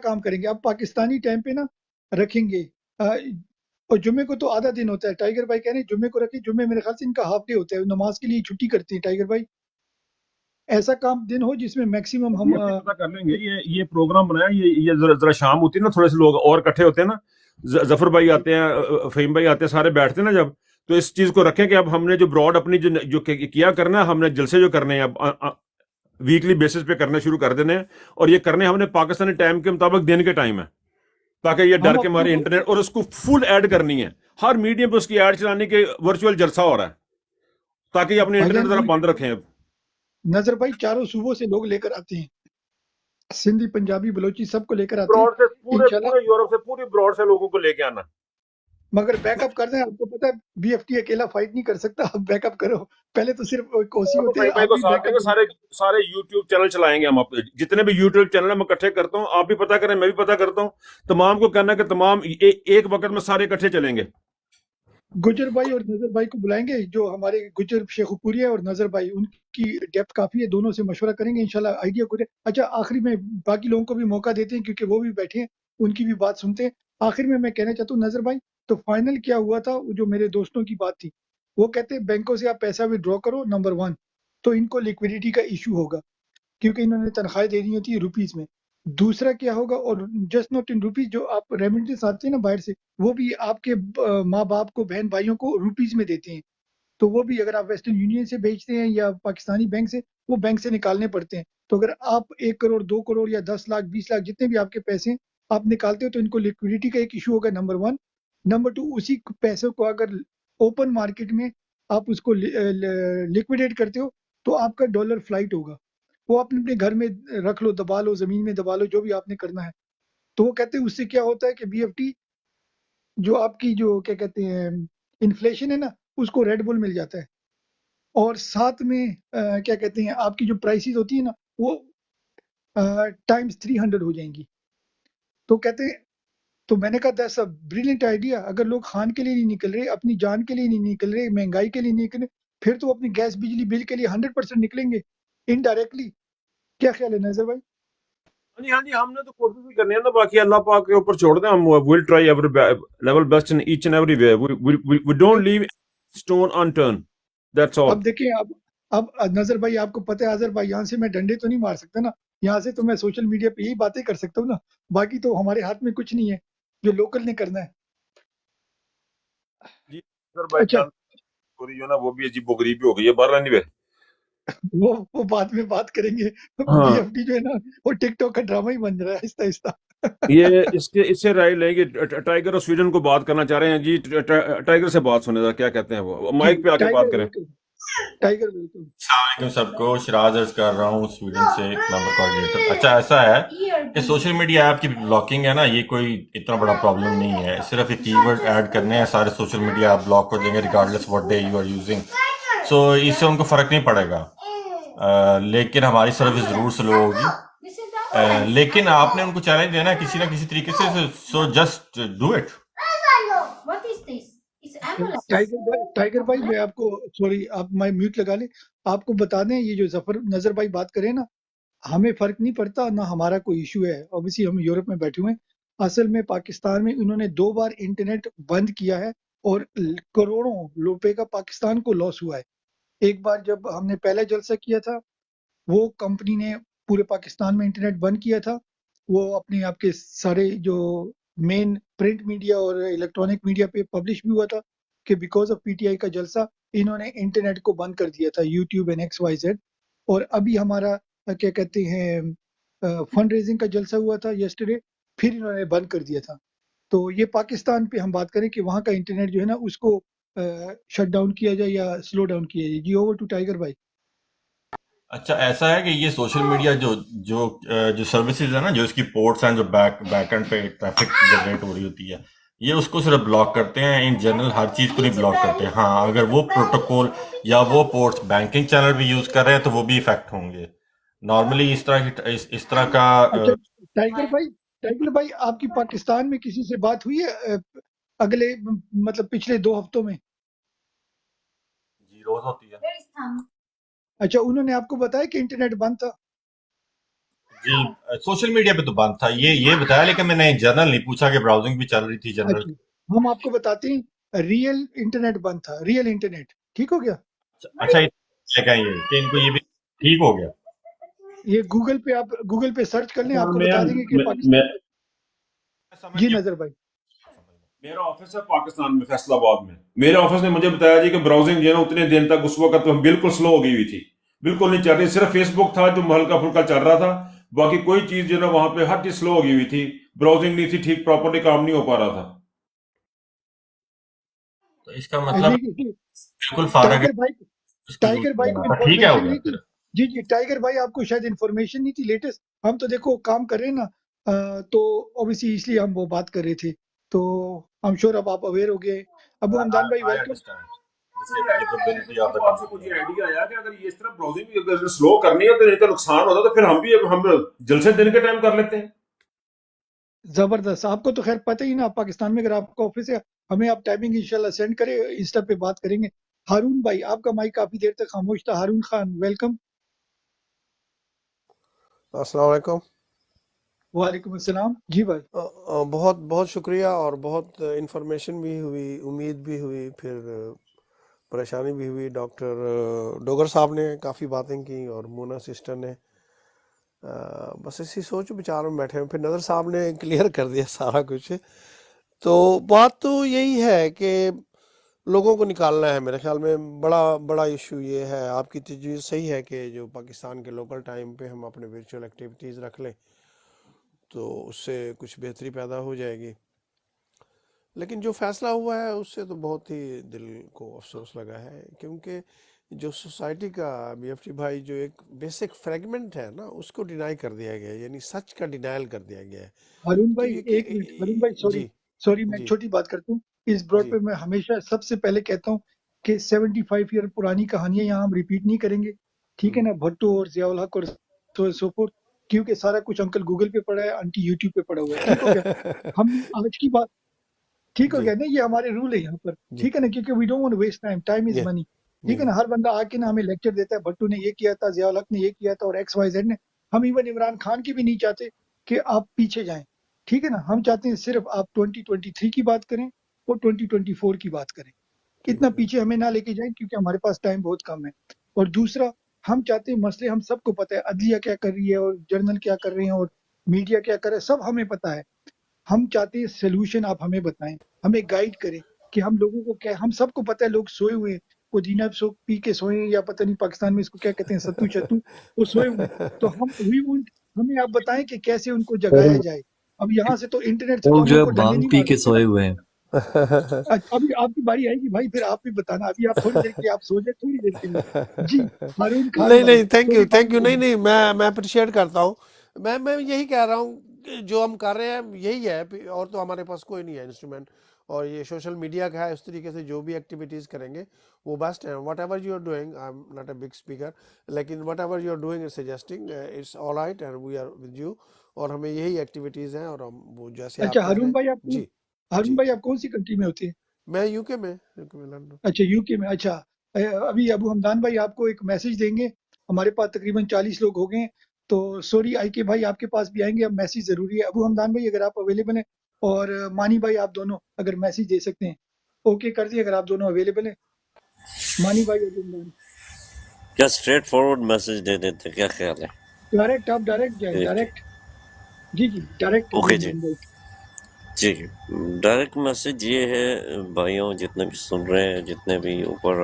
کام کریں گے. اب پاکستانی ٹائم پہ نا رکھیں گے, اور جمعے کو تو آدھا دن ہوتا ہے. ٹائیگر بھائی کہہ رہے ہیں جمعے کو رکھیں, جمعے میرے خیال سے ان کا ہاف ڈے ہوتا ہے, نماز کے لیے چھٹی کرتے ہیں ٹائیگر بھائی. ایسا کام دن ہو جس میں میکسیمم ہم پتہ کر لیں گے. یہ پروگرام بنایا, یہ ذرا شام ہوتی ہے نا, تھوڑے سے لوگ اور اکٹھے ہوتے ہیں نا, ظفر بھائی آتے ہیں, فہیم بھائی آتے ہیں, سارے بیٹھتے ہیں نا جب, تو اس چیز کو رکھیں کہ اب ہم نے جو براڈ اپنی جو کیا کرنا ہے, ہم نے جلسے جو کرنے ہیں اب ویکلی بیسس پہ کرنا شروع کر دینے ہیں, اور یہ کرنے ہم نے پاکستانی ٹائم کے مطابق دن کے ٹائم ہے, تاکہ یہ ڈر ہم کے ہمارے انٹرنیٹ, اور اس کو فل ایڈ کرنی ہے, ہر میڈیم پہ اس کی ایڈ چلانے کے ورچوئل جلسہ ہو رہا ہے, تاکہ یہ اپنے بھائی انٹرنیٹ جان ذرا بند رکھیں. اب نظر بھائی چاروں صوبوں سے لوگ لے کر آتے ہیں, سندھی, پنجابی, بلوچی, سب کو لے کر آتے ہیں براڈ سے انشاءاللہ. پورے یورپ سے پوری براڈ سے لوگوں کو لے کے آنا. مگر بیک اپ کر دیں, آپ کو پتا ہے بی ایف ٹی اکیلا فائٹ نہیں کر سکتا, آپ بیک اپ کرو. پہلے تو صرف کوسی تو ہوتے ہیں, فہیم بھائی آپ کو بھی ساتھ بیک دیں گے, اپ. سارے یوٹیوب چینل چلائیں گے ہم, جتنے بھی یوٹیوب چینل میں اکٹھے کرتا ہوں, آپ بھی پتہ کریں, میں بھی پتہ کرتا ہوں, تمام کو کہنا کہ تمام ایک وقت میں سارے اکٹھے چلیں گے. گجر بھائی اور نظر بھائی کو بلائیں گے, جو ہمارے گجر شیخو پوری ہے اور نظر بھائی, ان کی ڈیپتھ کافی ہے, دونوں سے مشورہ کریں گے انشاءاللہ, آئیڈیا کو. اچھا آخری میں باقی لوگوں کو بھی موقع دیتے ہیں کیونکہ وہ بھی بیٹھے ہیں, ان کی بھی بات سنتے ہیں. آخر میں کہنا چاہتا ہوں نظر بھائی, تو فائنل کیا ہوا تھا, جو میرے دوستوں کی بات تھی, وہ کہتے ہیں بینکوں سے آپ پیسہ وڈرا کرو, نمبر 1 تو ان کو لیکویڈیٹی کا ایشو ہوگا کیونکہ انہوں نے تنخواہیں دینی ہوتی ہے روپیز میں. دوسرا کیا ہوگا, اور جسٹ ناٹ ان روپیز, جو آپ ریمیٹنس آتے ہیں نا باہر سے, وہ بھی آپ کے ماں باپ کو, بہن بھائیوں کو روپیز میں دیتے ہیں, تو وہ بھی اگر آپ ویسٹرن یونین سے بھیجتے ہیں یا پاکستانی بینک سے, وہ بینک سے نکالنے پڑتے ہیں. تو اگر آپ 1 کروڑ 2 کروڑ یا 10 لاکھ 20 لاکھ جتنے بھی آپ کے پیسے ہیں آپ نکالتے ہو, تو ان کو لیکویڈیٹی کا ایک ایشو ہوگا, نمبر 1. نمبر 2, اسی پیسوں کو اگر اوپن مارکیٹ میں آپ اس کو لیکویڈیٹ کرتے ہو, تو آپ کا ڈالر فلائٹ ہوگا, وہ آپ اپنے گھر میں رکھ لو, دبا لو, زمین میں دبا لو, جو بھی آپ نے کرنا ہے. تو وہ کہتے ہیں اس سے کیا ہوتا ہے کہ بی ایف ٹی جو آپ کی جو کیا کہتے ہیں انفلیشن ہے نا, اس کو ریڈ بل مل جاتا ہے, اور ساتھ میں کیا کہتے ہیں آپ کی جو پرائسز ہوتی ہیں نا, وہ ٹائمز 300 ہو جائیں گی. تو کہتے ہیں, تو میں نے کہا دیٹس اے بریلینٹ آئیڈیا. اگر لوگ خان کے لیے نہیں نکل رہے, اپنی جان کے لیے نہیں نکل رہے, مہنگائی کے لیے نہیں نکل رہے, پھر تو اپنی گیس بجلی بل کے لیے 100% نکلیں گے انڈائریکٹلی. کیا خیال ہے نظر بھائی؟ ہاں جی, ہم نے تو کوشش بھی کرنی ہے نا, باقی اللہ پاک کے اوپر چھوڑ دیں. ہم will try every level best in each and every way, we don't leave stone unturned, that's all. اب دیکھیں, اب نظر بھائی آپ کو پتہ ہے, اظہر بھائی یہاں سے میں ڈنڈے تو نہیں مار سکتا نا, یہاں سے تو میں سوشل میڈیا پہ یہی باتیں کر سکتا ہوں نا, باقی تو ہمارے ہاتھ میں کچھ نہیں ہے, جو لوکل نے کرنا ہے. جی سر بھائی اچھا, جان, پوری جو نا وہ بھی عجیب و غریب ہو گئی ہے بہرحال. نہیں وہ بعد میں بات کریں گے. بی ہاں, ایف ٹی جو ہے نا, وہ ٹک ٹاک کا ڈرامہ ہی بن رہا ہے آہستہ آہستہ. یہ اس سے رائے لیں گے. ٹائیگر اور سویڈن کو بات کرنا چاہ رہے ہیں جی, ٹائیگر سے بات سنیں ذرا, کیا کہتے ہیں وہ, جی مائک پہ آ کے بات ٹائیگر کریں. Welcome, tiger welcome. السلام علیکم سب کو, شراز عرض کر رہا ہوں سویڈن سے, ممبر کوآرڈینیٹر. اچھا ایسا ہے کہ سوشل میڈیا ایپ کی بلاکنگ ہے نا, یہ کوئی اتنا بڑا پرابلم نہیں ہے, صرف ایک کی ورڈ ایڈ کرنے ہیں, سارے سوشل میڈیا آپ بلاک کر دیں گے regardless what day you are using. So اس سے ان کو فرق نہیں پڑے گا, لیکن ہماری سروس ضرور سلو ہوگی. لیکن آپ نے ان کو چیلنج دینا ہے کسی نہ کسی طریقے سے, so just do it. Tiger بھائی میں آپ کو, سوری آپ میوٹ لگا لیں, آپ کو بتا دیں, یہ جو ظفر نظر بھائی بات کریں نا, ہمیں فرق نہیں پڑتا, نہ ہمارا کوئی ایشو ہے. اوبیسلی ہم یورپ میں بیٹھے ہوئے ہیں, اصل میں پاکستان میں انہوں نے 2 بار انٹرنیٹ بند کیا ہے, اور کروڑوں روپے کا پاکستان کو لاس ہوا ہے. ایک بار جب ہم نے پہلا جلسہ کیا تھا, وہ کمپنی نے پورے پاکستان میں انٹرنیٹ بند کیا تھا, وہ اپنے آپ کے سارے جو مین پرنٹ میڈیا اور الیکٹرانک میڈیا پہ پبلش بھی ہوا تھا کہ because of P T I کا جلسہ انہوں نے انٹرنیٹ کو بند کر دیا تھا, YouTube and X Y Z. اور ابھی ہمارا کیا کہتے ہیں فنڈ ریزنگ کا جلسہ ہوا تھا یسٹرڈے, پھر انہوں نے بند کر دیا تھا. تو یہ پاکستان پہ ہم بات کریں کہ وہاں کا انٹرنیٹ جو ہے نا, اس کو شٹ ڈاؤن کیا جائے یا سلو ڈاؤن کیا جائے. جی اوور ٹو ٹائیگر بھائی. اچھا ایسا ہے کہ یہ سوشل میڈیا جو سروسز ہے نا, جو اس کی پورٹس ہیں, جو بیک اینڈ پہ ٹریفک جنریٹ ہو رہی ہوتی ہے, یہ اس کو صرف بلاک کرتے ہیں. ان جنرل ہر چیز کو نہیں بلاک کرتے. ہاں اگر وہ پروٹوکول یا وہ پورٹس بینکنگ چینل بھی یوز کر رہے ہیں تو وہ بھی افیکٹ ہوں گے. نارملی اس طرح کا. اچھا ٹائیگر بھائی آپ کی پاکستان میں کسی سے بات ہوئی ہے اگلے مطلب پچھلے 2 ہفتوں میں؟ جی روز ہوتی ہے. اچھا, انہوں نے آپ کو بتایا کہ انٹرنیٹ بند تھا؟ جی سوشل میڈیا پہ تو بند تھا، یہ بتایا، لیکن میں نے جنرل نہیں پوچھا کہ براؤزنگ بھی چل رہی تھی جنرل. اچھا ہم آپ کو بتاتے ہیں ریئل انٹرنیٹ بند تھا، ریئل انٹرنیٹ ٹھیک ہو گیا. اچھا یہ کہ ان کو یہ بھی ٹھیک ہو گیا. یہ گوگل پہ آپ گوگل پہ سرچ کر لیں، آپ کو میں بتا دیں گے کہ پاکستان. جی نظر بھائی. میرا آفس ہے پاکستان میں فیصل آباد میں. میرے آفس نے مجھے بتایا جی کہ براؤزنگ جو ہے نا اتنے دن تک اس وقت بالکل سلو ہو گئی ہوئی تھی، بالکل نہیں چل رہی. صرف فیس بک تھا جو ہلکا پھلکا چل رہا تھا، باقی کوئی چیز جو ہے نا وہاں پہ ہر چیز سلو ہو گئی ہوئی تھی، براؤزنگ نہیں تھی ٹھیک، پراپرلی کام نہیں ہو پا رہا تھا. تو اس کا مطلب بالکل فارغ ہے. ٹائیگر بھائی کو ٹھیک ہے ہو انفارمیشن نہیں تھی. گیا. جی جی ٹائیگر بھائی آپ کو شاید انفارمیشن نہیں تھی لیٹسٹ. ہم تو دیکھو کام کر رہے ہیں نا، تو اوبیسلی اس لیے ہم وہ بات کر رہے تھے. تو ہم شور اب آپ اویئر ہو گئے. ابو حمدان بھائی ویلکم. آپ سے مجھے آئیڈیا آیا کہ اگر یہ اس طرح براؤزنگ سلو کرنی ہے تو نہیں تو نقصان ہوتا تو پھر ہم جلسے دن کے ٹائم کر لیتے ہیں. زبردست. آپ کو تو خیر پتہ ہی نا، آپ پاکستان میں اگر آپ کا آفس ہے ہمیں آپ ٹائمنگ انشاءاللہ سینڈ کریں، انسٹا پہ بات کریں گے. ہارون بھائی آپ کا مائک کافی دیر تک خاموش تھا. ہارون خان ویلکم. السلام علیکم. وعلیکم السلام. جی بھائی. بہت بہت شکریہ، اور بہت انفارمیشن بھی ہوئی، امید بھی ہوئی، پھر پریشانی بھی ہوئی. ڈاکٹر ڈوگر صاحب نے کافی باتیں کی اور مونا سسٹر نے، بس اسی سوچ بچار میں بیٹھے ہیں. پھر نظر صاحب نے کلیئر کر دیا سارا کچھ. تو بات تو یہی ہے کہ لوگوں کو نکالنا ہے. میرے خیال میں بڑا ایشو یہ ہے. آپ کی تجویز صحیح ہے کہ جو پاکستان کے لوکل ٹائم پہ ہم اپنے ورچوئل ایکٹیویٹیز رکھ لیں تو اس سے کچھ بہتری پیدا ہو جائے گی. لیکن جو فیصلہ ہوا ہے اس سے تو بہت ہی دل کو افسوس لگا ہے، کیونکہ جو سوسائٹی کا بی ایف ٹی بھائی جو ایک بیسک فریگمنٹ ہے نا، اس کو ڈینائی کر دیا گیا ہے، یعنی سچ کا ڈینائل کر دیا گیا ہے. ہارون تو بھائی یہ ایک منٹ. ہارون بھائی سوری میں ایک جی چھوٹی بات کرتا ہوں. اس برڈ جی پہ میں ہمیشہ سب سے پہلے کہتا ہوں کہ 75 ایئر پرانی کہانیاں یہاں ہم ریپیٹ نہیں کریں گے، ٹھیک ہے نا. بھٹو اور ضیاء الحق اور سو فورتھ، کیونکہ سارا کچھ انکل گوگل پہ پڑا ہے، آنٹی یوٹیوب پہ پڑا ہوا ہے. ٹھیک ہو گیا. ہم آج کی بات ٹھیک ہو جی گیا نا، یہ ہمارے رول ہے یہاں پر، جی ٹھیک ہے نا. کیونکہ we don't want waste time, time is جی منی. جی ٹھیک ہے نا. ہر بندہ آ کے نا ہمیں لیکچر دیتا ہے، بھٹو نے یہ کیا تھا، ضیاء الحق نے یہ کیا تھا، اور ایکس وائی زیڈ نے. ہم ایون عمران خان کی بھی نہیں چاہتے کہ آپ پیچھے جائیں، ٹھیک ہے نا. ہم چاہتے ہیں صرف آپ 2023 کی بات کریں اور 2024 کی بات کریں. اتنا ٹھیک ہے. پیچھے ہمیں نہ لے کے جائیں کیونکہ ہمارے پاس ٹائم بہت کم ہے. اور دوسرا، ہم چاہتے ہیں مسئلے ہم سب کو پتہ ہے، عدلیہ کیا کر رہی ہے اور جرنل کیا کر رہے ہیں اور میڈیا کیا کر رہا ہے، سب ہمیں پتہ ہے. ہم چاہتے ہیں سلوشن آپ ہمیں بتائیں، ہمیں گائیڈ کریں کہ ہم لوگوں کو کیا. ہم سب کو پتہ ہے لوگ سوئے ہوئے ہیں، پودینہ سو پی کے سوئے ہیں، یا پتہ نہیں پاکستان میں اس کو کیا کہتے ہیں، ستو چتو، وہ سوئے ہوئے ہیں. تو ہمیں آپ بتائیں کہ کیسے ان کو جگایا جائے. اب یہاں سے تو انٹرنیٹ سے تو لوگ ہم جو ان ہے کو ڈنڈے بھانگ نہیں پی مار کے سکتے نا. سوئے ہوئے ہیں. اچھا ابھی آپ کی باری آئے گی بھائی، پھر آپ بھی بتانا. ابھی آپ تھوڑی دیر کے لیے آپ سو جائیں، تھوڑی دیر کے لیے. جی ہارون خان بھائی نہیں تھینک یو سوری نہیں میں اپریشیٹ کرتا ہوں. میں یہی کہہ رہا ہوں کہ جو ہم کر رہے ہیں یہی ہے، اور تو ہمارے پاس کوئی نہیں ہے انسٹرومنٹ. اور یہ سوشل میڈیا کا ہے، اس طریقے سے جو بھی ایکٹیویٹیز کریں گے وہ بیسٹ ہیں. Whatever you are doing, I am not a big speaker, لیکن whatever you are doing is suggesting it's all right and we are with you. اور ہمیں یہی ایکٹیویٹیز ہیں، اور ہم وہ جیسے اچھا آپ کہہ رہے ہارون ہیں. بھائی جی ہارون جی بھائی آپ کون سی کنٹری میں ہوتے ہیں؟ میں یو کے میں لندن. اچھا یو کے میں. اچھا ابھی ابو حمدان بھائی آپ کو ایک میسج دیں گے. ہمارے پاس تقریباً 40 لوگ ہو گئے ہیں، تو سوری آئی کے بھائی آپ کے پاس بھی آئیں گے. اب میسج ضروری ہے. ابو حمدان بھائی اگر آپ اویلیبل ہیں، اور مانی بھائی آپ دونوں اگر میسج دے سکتے ہیں اوکے کر دیے اگر آپ دونوں اویلیبل ہیں. مانی بھائی ابو حمدان کیا اسٹریٹ فارورڈ میسج دے دیتے، کیا خیال ہے؟ ڈائریکٹ، آپ ڈائریکٹ جائیں، ٹھیک ہے، ڈائریکٹ. جی ڈائریکٹ ابو اوکے جی. حمدان بھائی. جی ڈائریکٹ میسج یہ ہے بھائیوں، جتنے بھی سن رہے ہیں، جتنے بھی اوپر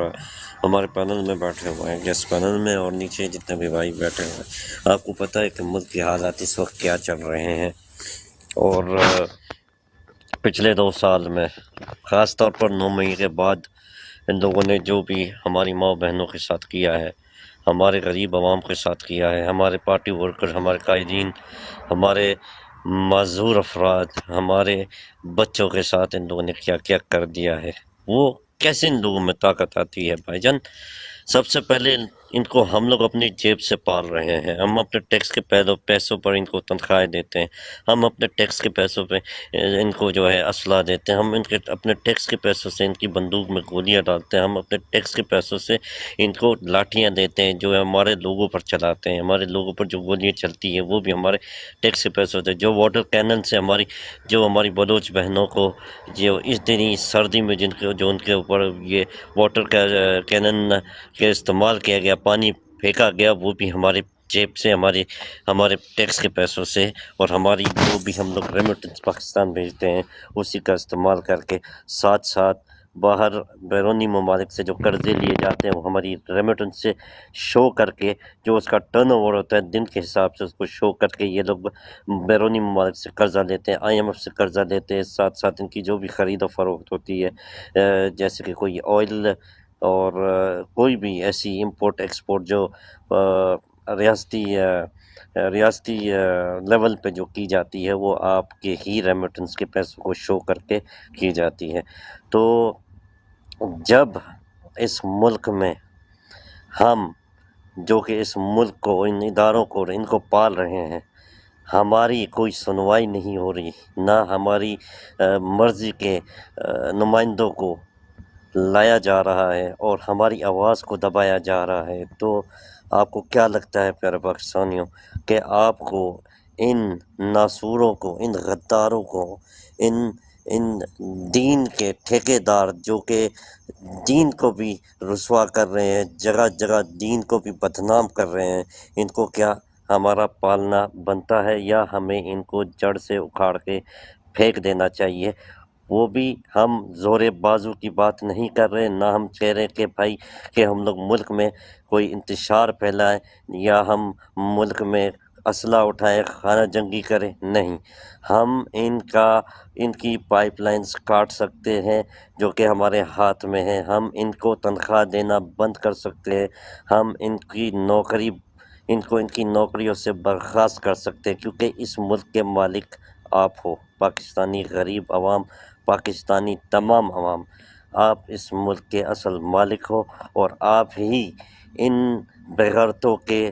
ہمارے پینل میں بیٹھے ہوئے ہیں، گیسٹ پینل میں، اور نیچے جتنے بھی بھائی بیٹھے ہوئے ہیں، آپ کو پتہ ہے کہ ملک کے حالات اس وقت کیا چل رہے ہیں. اور پچھلے 2 سال میں خاص طور پر 9 مئی کے بعد ان لوگوں نے جو بھی ہماری ماں بہنوں کے ساتھ کیا ہے، ہمارے غریب عوام کے ساتھ کیا ہے، ہمارے پارٹی ورکر، ہمارے قائدین، ہمارے معذور افراد، ہمارے بچوں کے ساتھ ان لوگوں نے کیا کیا کر دیا ہے، وہ کیسے ان لوگوں میں طاقت آتی ہے بھائی جان. سب سے پہلے ان کو ہم لوگ اپنی جیب سے پال رہے ہیں، ہم اپنے ٹیکس کے پیسوں پر ان کو تنخواہیں دیتے ہیں، ہم اپنے ٹیکس کے پیسوں پہ ان کو جو ہے اسلحہ دیتے ہیں، ہم ان کے اپنے ٹیکس کے پیسوں سے ان کی بندوق میں گولیاں ڈالتے ہیں، ہم اپنے ٹیکس کے پیسوں سے ان کو لاٹھیاں دیتے ہیں جو ہمارے لوگوں پر چلاتے ہیں، ہمارے لوگوں پر جو گولیاں چلتی ہیں وہ بھی ہمارے ٹیکس کے پیسوں سے، جو واٹر کینن سے ہماری بلوچ بہنوں کو جو اتنی سردی میں جو ان کے اوپر یہ واٹر کینن کے استعمال کیا گیا، پانی پھینکا گیا، وہ بھی ہمارے جیب سے، ہمارے ٹیکس کے پیسوں سے، اور ہماری جو بھی ہم لوگ ریمیٹنس پاکستان بھیجتے ہیں اسی کا استعمال کر کے، ساتھ ساتھ باہر بیرونی ممالک سے جو قرضے لیے جاتے ہیں وہ ہماری ریمیٹنس سے شو کر کے، جو اس کا ٹرن اوور ہوتا ہے دن کے حساب سے اس کو شو کر کے یہ لوگ بیرونی ممالک سے قرضہ لیتے ہیں، IMF سے قرضہ لیتے ہیں، ساتھ ساتھ ان کی جو بھی خرید و فروخت ہوتی ہے، جیسے کہ کوئی آئل اور کوئی بھی ایسی امپورٹ ایکسپورٹ جو ریاستی لیول پہ جو کی جاتی ہے وہ آپ کے ہی ریمیٹنس کے پیسوں کو شو کر کے کی جاتی ہے۔ تو جب اس ملک میں ہم جو کہ اس ملک کو، ان اداروں کو، ان کو پال رہے ہیں، ہماری کوئی سنوائی نہیں ہو رہی، نہ ہماری مرضی کے نمائندوں کو لایا جا رہا ہے اور ہماری آواز کو دبایا جا رہا ہے، تو آپ کو کیا لگتا ہے پیارے پاکستانیوں کہ آپ کو ان ناسوروں کو، ان غداروں کو، ان دین کے ٹھیکیدار جو کہ دین کو بھی رسوا کر رہے ہیں، جگہ جگہ دین کو بھی بدنام کر رہے ہیں، ان کو کیا ہمارا پالنا بنتا ہے یا ہمیں ان کو جڑ سے اکھاڑ کے پھینک دینا چاہیے؟ وہ بھی ہم زور بازو کی بات نہیں کر رہے، نہ ہم کہہ رہے کہ بھائی کہ ہم لوگ ملک میں کوئی انتشار پھیلائیں یا ہم ملک میں اسلحہ اٹھائیں، خانہ جنگی کریں، نہیں، ہم ان کی پائپ لائنز کاٹ سکتے ہیں جو کہ ہمارے ہاتھ میں ہیں، ہم ان کو تنخواہ دینا بند کر سکتے ہیں، ہم ان کی نوکریوں سے برخاست کر سکتے ہیں، کیونکہ اس ملک کے مالک آپ ہو، پاکستانی غریب عوام، پاکستانی تمام عوام، آپ اس ملک کے اصل مالک ہو، اور آپ ہی ان بغیرتوں کے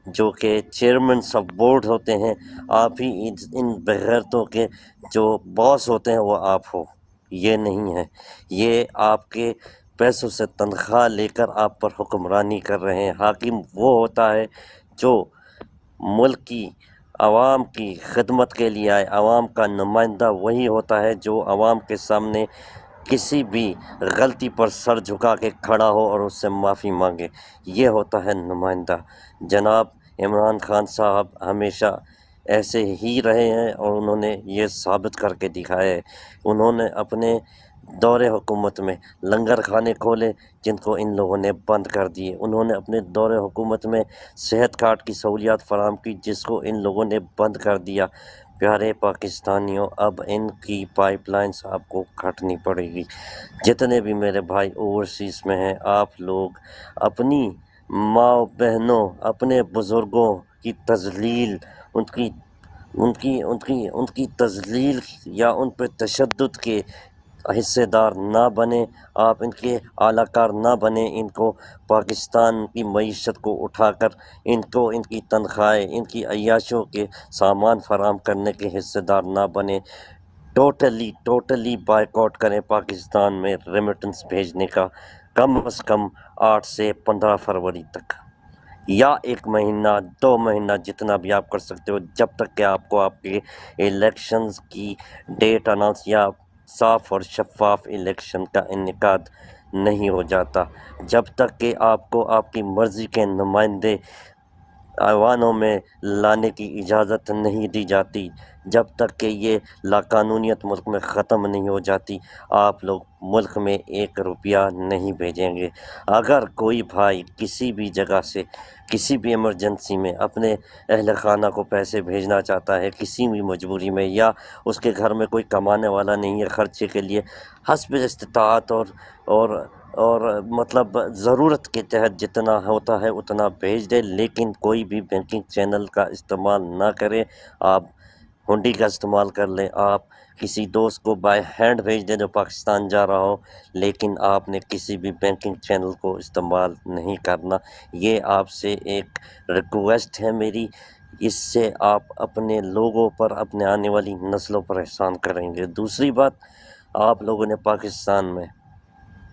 جو کہ چیئرمین آف بورڈ ہوتے ہیں، آپ ہی ان بغیرتوں کے جو باس ہوتے ہیں وہ آپ ہو، یہ نہیں ہے، یہ آپ کے پیسوں سے تنخواہ لے کر آپ پر حکمرانی کر رہے ہیں۔ حاکم وہ ہوتا ہے جو ملک کی عوام کی خدمت کے لیے آئے، عوام کا نمائندہ وہی ہوتا ہے جو عوام کے سامنے کسی بھی غلطی پر سر جھکا کے کھڑا ہو اور اس سے معافی مانگے، یہ ہوتا ہے نمائندہ۔ جناب عمران خان صاحب ہمیشہ ایسے ہی رہے ہیں اور انہوں نے یہ ثابت کر کے دکھایا ہے، انہوں نے اپنے دور حکومت میں لنگر خانے کھولے جن کو ان لوگوں نے بند کر دیے، انہوں نے اپنے دور حکومت میں صحت کارڈ کی سہولیات فراہم کی جس کو ان لوگوں نے بند کر دیا۔ پیارے پاکستانیوں، اب ان کی پائپ لائنز آپ کو کاٹنی پڑے گی۔ جتنے بھی میرے بھائی اوورسیز میں ہیں، آپ لوگ اپنی ماں بہنوں، اپنے بزرگوں کی تذلیل، ان کی تذلیل یا ان پہ تشدد کے حصے دار نہ بنیں، آپ ان کے اعلی کار نہ بنیں، ان کو پاکستان کی معیشت کو اٹھا کر ان کی تنخواہیں، ان کی عیاشوں کے سامان فراہم کرنے کے حصے دار نہ بنیں، ٹوٹلی بائیکاٹ کریں پاکستان میں ریمیٹنس بھیجنے کا، کم از کم 8 سے 15 فروری تک، یا 1 مہینہ 2 مہینہ جتنا بھی آپ کر سکتے ہو، جب تک کہ آپ کو آپ کے الیکشنز کی ڈیٹ اناؤنس یا صاف اور شفاف الیکشن کا انعقاد نہیں ہو جاتا، جب تک کہ آپ کو آپ کی مرضی کے نمائندے ایوانوں میں لانے کی اجازت نہیں دی جاتی، جب تک کہ یہ لاقانونیت ملک میں ختم نہیں ہو جاتی، آپ لوگ ملک میں 1 روپیہ نہیں بھیجیں گے۔ اگر کوئی بھائی کسی بھی جگہ سے کسی بھی ایمرجنسی میں اپنے اہل خانہ کو پیسے بھیجنا چاہتا ہے، کسی بھی مجبوری میں، یا اس کے گھر میں کوئی کمانے والا نہیں ہے خرچے کے لیے، حسب استطاعت اور مطلب ضرورت کے تحت جتنا ہوتا ہے اتنا بھیج دے، لیکن کوئی بھی بینکنگ چینل کا استعمال نہ کرے۔ آپ ہنڈی کا استعمال کر لیں، آپ کسی دوست کو بائی ہینڈ بھیج دیں جو پاکستان جا رہا ہو، لیکن آپ نے کسی بھی بینکنگ چینل کو استعمال نہیں کرنا۔ یہ آپ سے ایک ریکویسٹ ہے میری، اس سے آپ اپنے لوگوں پر، اپنے آنے والی نسلوں پر احسان کریں گے۔ دوسری بات، آپ لوگوں نے پاکستان میں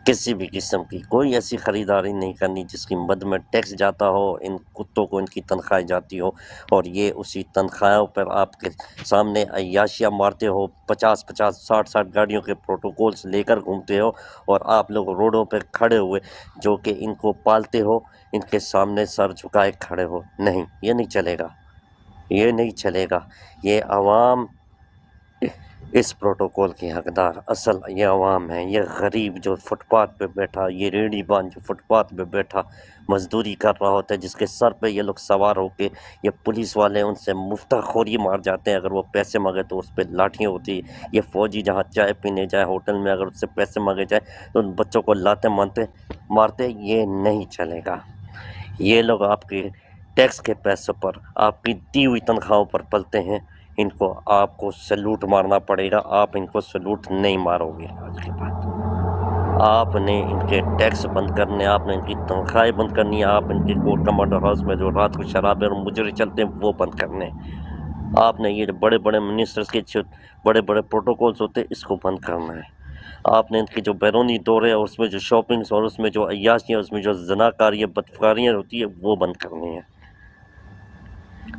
کسی بھی قسم کی کوئی ایسی خریداری نہیں کرنی جس کی مد میں ٹیکس جاتا ہو، ان کتوں کو ان کی تنخواہیں جاتی ہو، اور یہ اسی تنخواہوں پر آپ کے سامنے عیاشیاں مارتے ہو، 50 60 گاڑیوں کے پروٹوکولز لے کر گھومتے ہو، اور آپ لوگ روڈوں پہ کھڑے ہوئے جو کہ ان کو پالتے ہو، ان کے سامنے سر جھکائے کھڑے ہو۔ نہیں، یہ نہیں چلے گا، یہ نہیں چلے گا۔ یہ عوام اس پروٹوکول کے حقدار اصل یہ عوام ہے، یہ غریب جو فٹ پاتھ پہ بیٹھا، یہ ریڑھی بان جو فٹ پاتھ پہ بیٹھا مزدوری کر رہا ہوتا ہے، جس کے سر پہ یہ لوگ سوار ہو کے، یہ پولیس والے ان سے مفتہ خوری مار جاتے ہیں، اگر وہ پیسے مانگے تو اس پہ لاٹھیاں ہوتی ہیں۔ یہ فوجی جہاں چائے پینے جائے ہوٹل میں، اگر اس سے پیسے مانگے جائے تو ان بچوں کو لاتے مارتے۔ یہ نہیں چلے گا۔ یہ لوگ آپ کے ٹیکس کے پیسوں پر، آپ کی دی ہوئی تنخواہوں پر پلتے ہیں، ان کو آپ کو سلوٹ مارنا پڑے گا۔ آپ ان کو سلوٹ نہیں مارو گے۔ آج کے بعد آپ نے ان کے ٹیکس بند کرنے، آپ نے ان کی تنخواہیں بند کرنی ہے، آپ ان کے کورٹ کمانڈر ہاؤس میں جو رات کو شرابیں اور مجرے چلتے ہیں وہ بند کرنے ہیں۔ آپ نے یہ جو بڑے بڑے منسٹرز کے جو بڑے بڑے پروٹوکولز ہوتے ہیں اس کو بند کرنا ہے۔ آپ نے ان کے جو بیرونی دورے ہیں، اس میں جو شاپنگز اور اس میں جو عیاشیاں، اس میں جو زناکاریاں بدکاریاں ہوتی ہے وہ بند کرنی ہیں۔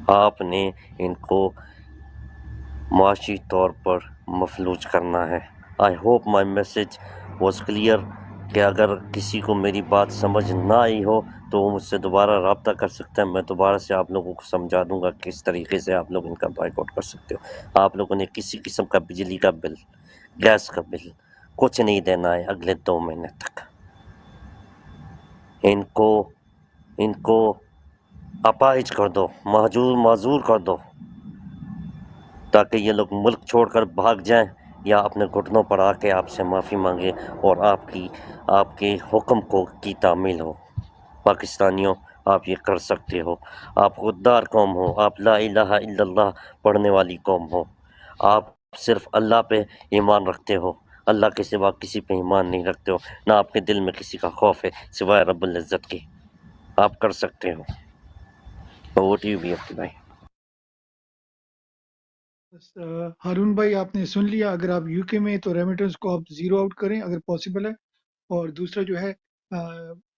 آپ نے ان کو معاشی طور پر مفلوج کرنا ہے۔ I hope my message was clear, کہ اگر کسی کو میری بات سمجھ نہ آئی ہو تو وہ مجھ سے دوبارہ رابطہ کر سکتا ہے، میں دوبارہ سے آپ لوگوں کو سمجھا دوں گا کس طریقے سے آپ لوگ ان کا بائیک آؤٹ کر سکتے ہو۔ آپ لوگوں نے کسی قسم کا بجلی کا بل، گیس کا بل کچھ نہیں دینا ہے اگلے 2 مہینے تک۔ ان کو اپاہج کر دو، معذور کر دو، تاکہ یہ لوگ ملک چھوڑ کر بھاگ جائیں، یا اپنے گھٹنوں پر آ کے آپ سے معافی مانگے اور آپ کے حکم کی تعمیل ہو۔ پاکستانیوں، آپ یہ کر سکتے ہو۔ آپ غدار قوم ہو، آپ لا الہ الا اللہ پڑھنے والی قوم ہو، آپ صرف اللہ پہ ایمان رکھتے ہو، اللہ کے سوا کسی پہ ایمان نہیں رکھتے ہو، نہ آپ کے دل میں کسی کا خوف ہے سوائے رب العزت کے۔ آپ کر سکتے ہو۔ Over to you B F بھائی۔ بس ہارون بھائی آپ نے سن لیا، اگر آپ یو کے میں تو ریمیٹنس کو آپ زیرو آؤٹ کریں اگر پاسبل ہے۔ اور دوسرا جو ہے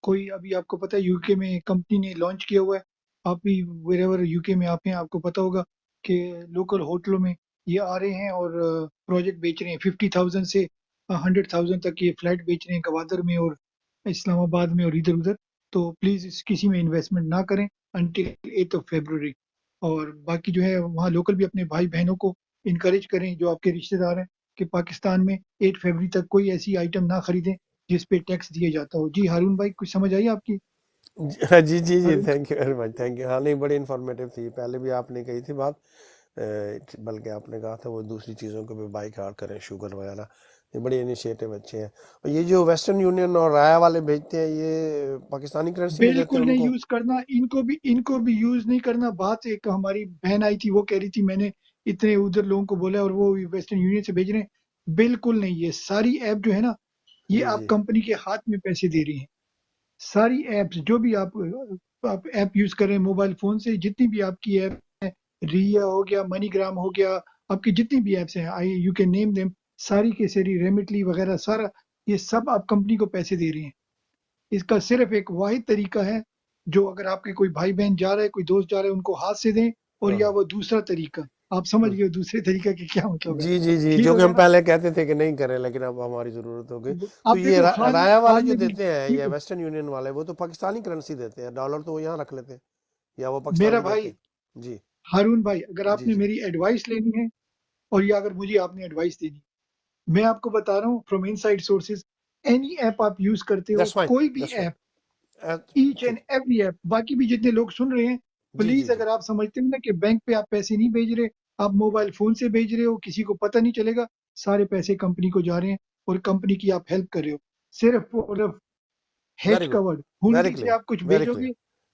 کوئی ابھی آپ کو پتہ ہے یو کے میں کمپنی نے لانچ کیا ہوا ہے، آپ بھی ویر ایور یو کے میں آپ ہیں، آپ کو پتہ ہوگا کہ لوکل ہوٹلوں میں یہ آ رہے ہیں اور پروجیکٹ بیچ رہے ہیں 50,000 سے 100,000 تک، یہ فلیٹ بیچ رہے ہیں گوادر میں اور اسلام آباد میں اور ادھر ادھر۔ تو پلیز کسی میں انویسٹمنٹ نہ کریں انٹل 8 فیبروری۔ اور باقی جو ہے وہاں لوکل بھی اپنے بھائی بہنوں کو انکریج کریں جو آپ کے رشتہ دار ہیں کہ پاکستان میں 8 فیبروری تک کوئی ایسی آئٹم نہ خریدیں جس پہ ٹیکس دیا جاتا ہو۔ جی ہارون بھائی کچھ سمجھ آئی آپ کی؟ جی جی جی، Haroon thank you very much, thank you. ہاں نہیں، بڑی انفارمیٹیو تھی، پہلے بھی آپ نے کہی تھی بات، بلکہ آپ نے کہا تھا وہ دوسری چیزوں کو بھی بائک آؤٹ کریں، شوگر وغیرہ، یہ بڑی انیشیٹو اچھے ہیں۔ اور یہ جو ویسٹرن یونین اور رایا والے بھیجتے ہیں، یہ پاکستانی کرنسی میں دیتے ہیں بالکل ان نہیں کو؟ یوز کرنا، ان کو بھی یوز نہیں کرنا۔ بات ایک ہماری بہن آئی تھی وہ کہہ رہی تھی میں نے اتنے ادھر لوگوں کو بولا اور وہ ویسٹرن یونین سے بھیج رہے ہیں، بالکل نہیں۔ یہ ساری ایپ جو ہے نا یہ جی آپ جی کمپنی کے ہاتھ میں پیسے دے رہی ہیں۔ ساری ایپس جو بھی آپ ایپ یوز کر رہے ہیں موبائل فون سے، جتنی بھی آپ کی ایپ ہے، ریا ہو گیا، منی گرام ہو گیا، آپ کی جتنی بھی ایپس ہیں آئی یو کین نیم دیم، ساری کے ساری ریمیٹلی وغیرہ سارا یہ سب آپ کمپنی کو پیسے دے رہے ہیں۔ اس کا صرف ایک واحد طریقہ ہے، جو اگر آپ کے کوئی بھائی بہن جا رہے کوئی دوست جا رہے ان کو ہاتھ سے دیں، اور ہاں یا ہاں۔ وہ دوسرا طریقہ آپ سمجھ گئے دوسرے طریقہ کے کیا مطلب ہے؟ جی جی جی، ٹھیک جو ہو کہ گیا ہم نا؟ پہلے کہتے تھے کہ نہیں کریں، لیکن اب ہماری ضرورت ہو گئی۔ تو آپ یہ دیکھو خان رایا والے خان جو نے بھی دیتے ہیں، ٹھیک یہ ہے ویسٹرن یونین والے، وہ تو پاکستانی کرنسی دیتے ہیں، ڈالر تو وہ یہاں رکھ لیتے ہیں، یا وہ پاکستان میرا میں دیتے بھائی ہیں؟ جی ہارون بھائی، اگر آپ جی نے جی، میری ایڈوائس لینی ہے اور یا اگر مجھے آپ نے ایڈوائس دینی ہے، میں آپ کو بتا رہا ہوں from in side sources, any app آپ یوز کرتے ہو، دیٹس فائن، کوئی بھی دیٹس ایپ، فائن، ایچ ٹھیک، اینڈ ایوری ایپ، باقی بھی جتنے لوگ سن رہے ہیں جی جی پلیز، جی اگر آپ سمجھتے ہیں نا کہ بینک پہ آپ پیسے نہیں بھیج رہے، آپ موبائل فون سے بھیج رہے ہو، کسی کو پتہ نہیں چلے گا، سارے پیسے کمپنی کو جا رہے ہیں اور کمپنی کی آپ ہیلپ کر رہے ہو، صرف ویری ہیج گڈ، کورڈ ویری ہنڈی سے کلیئر، آپ کچھ ویری بھیجو کلیئر، گے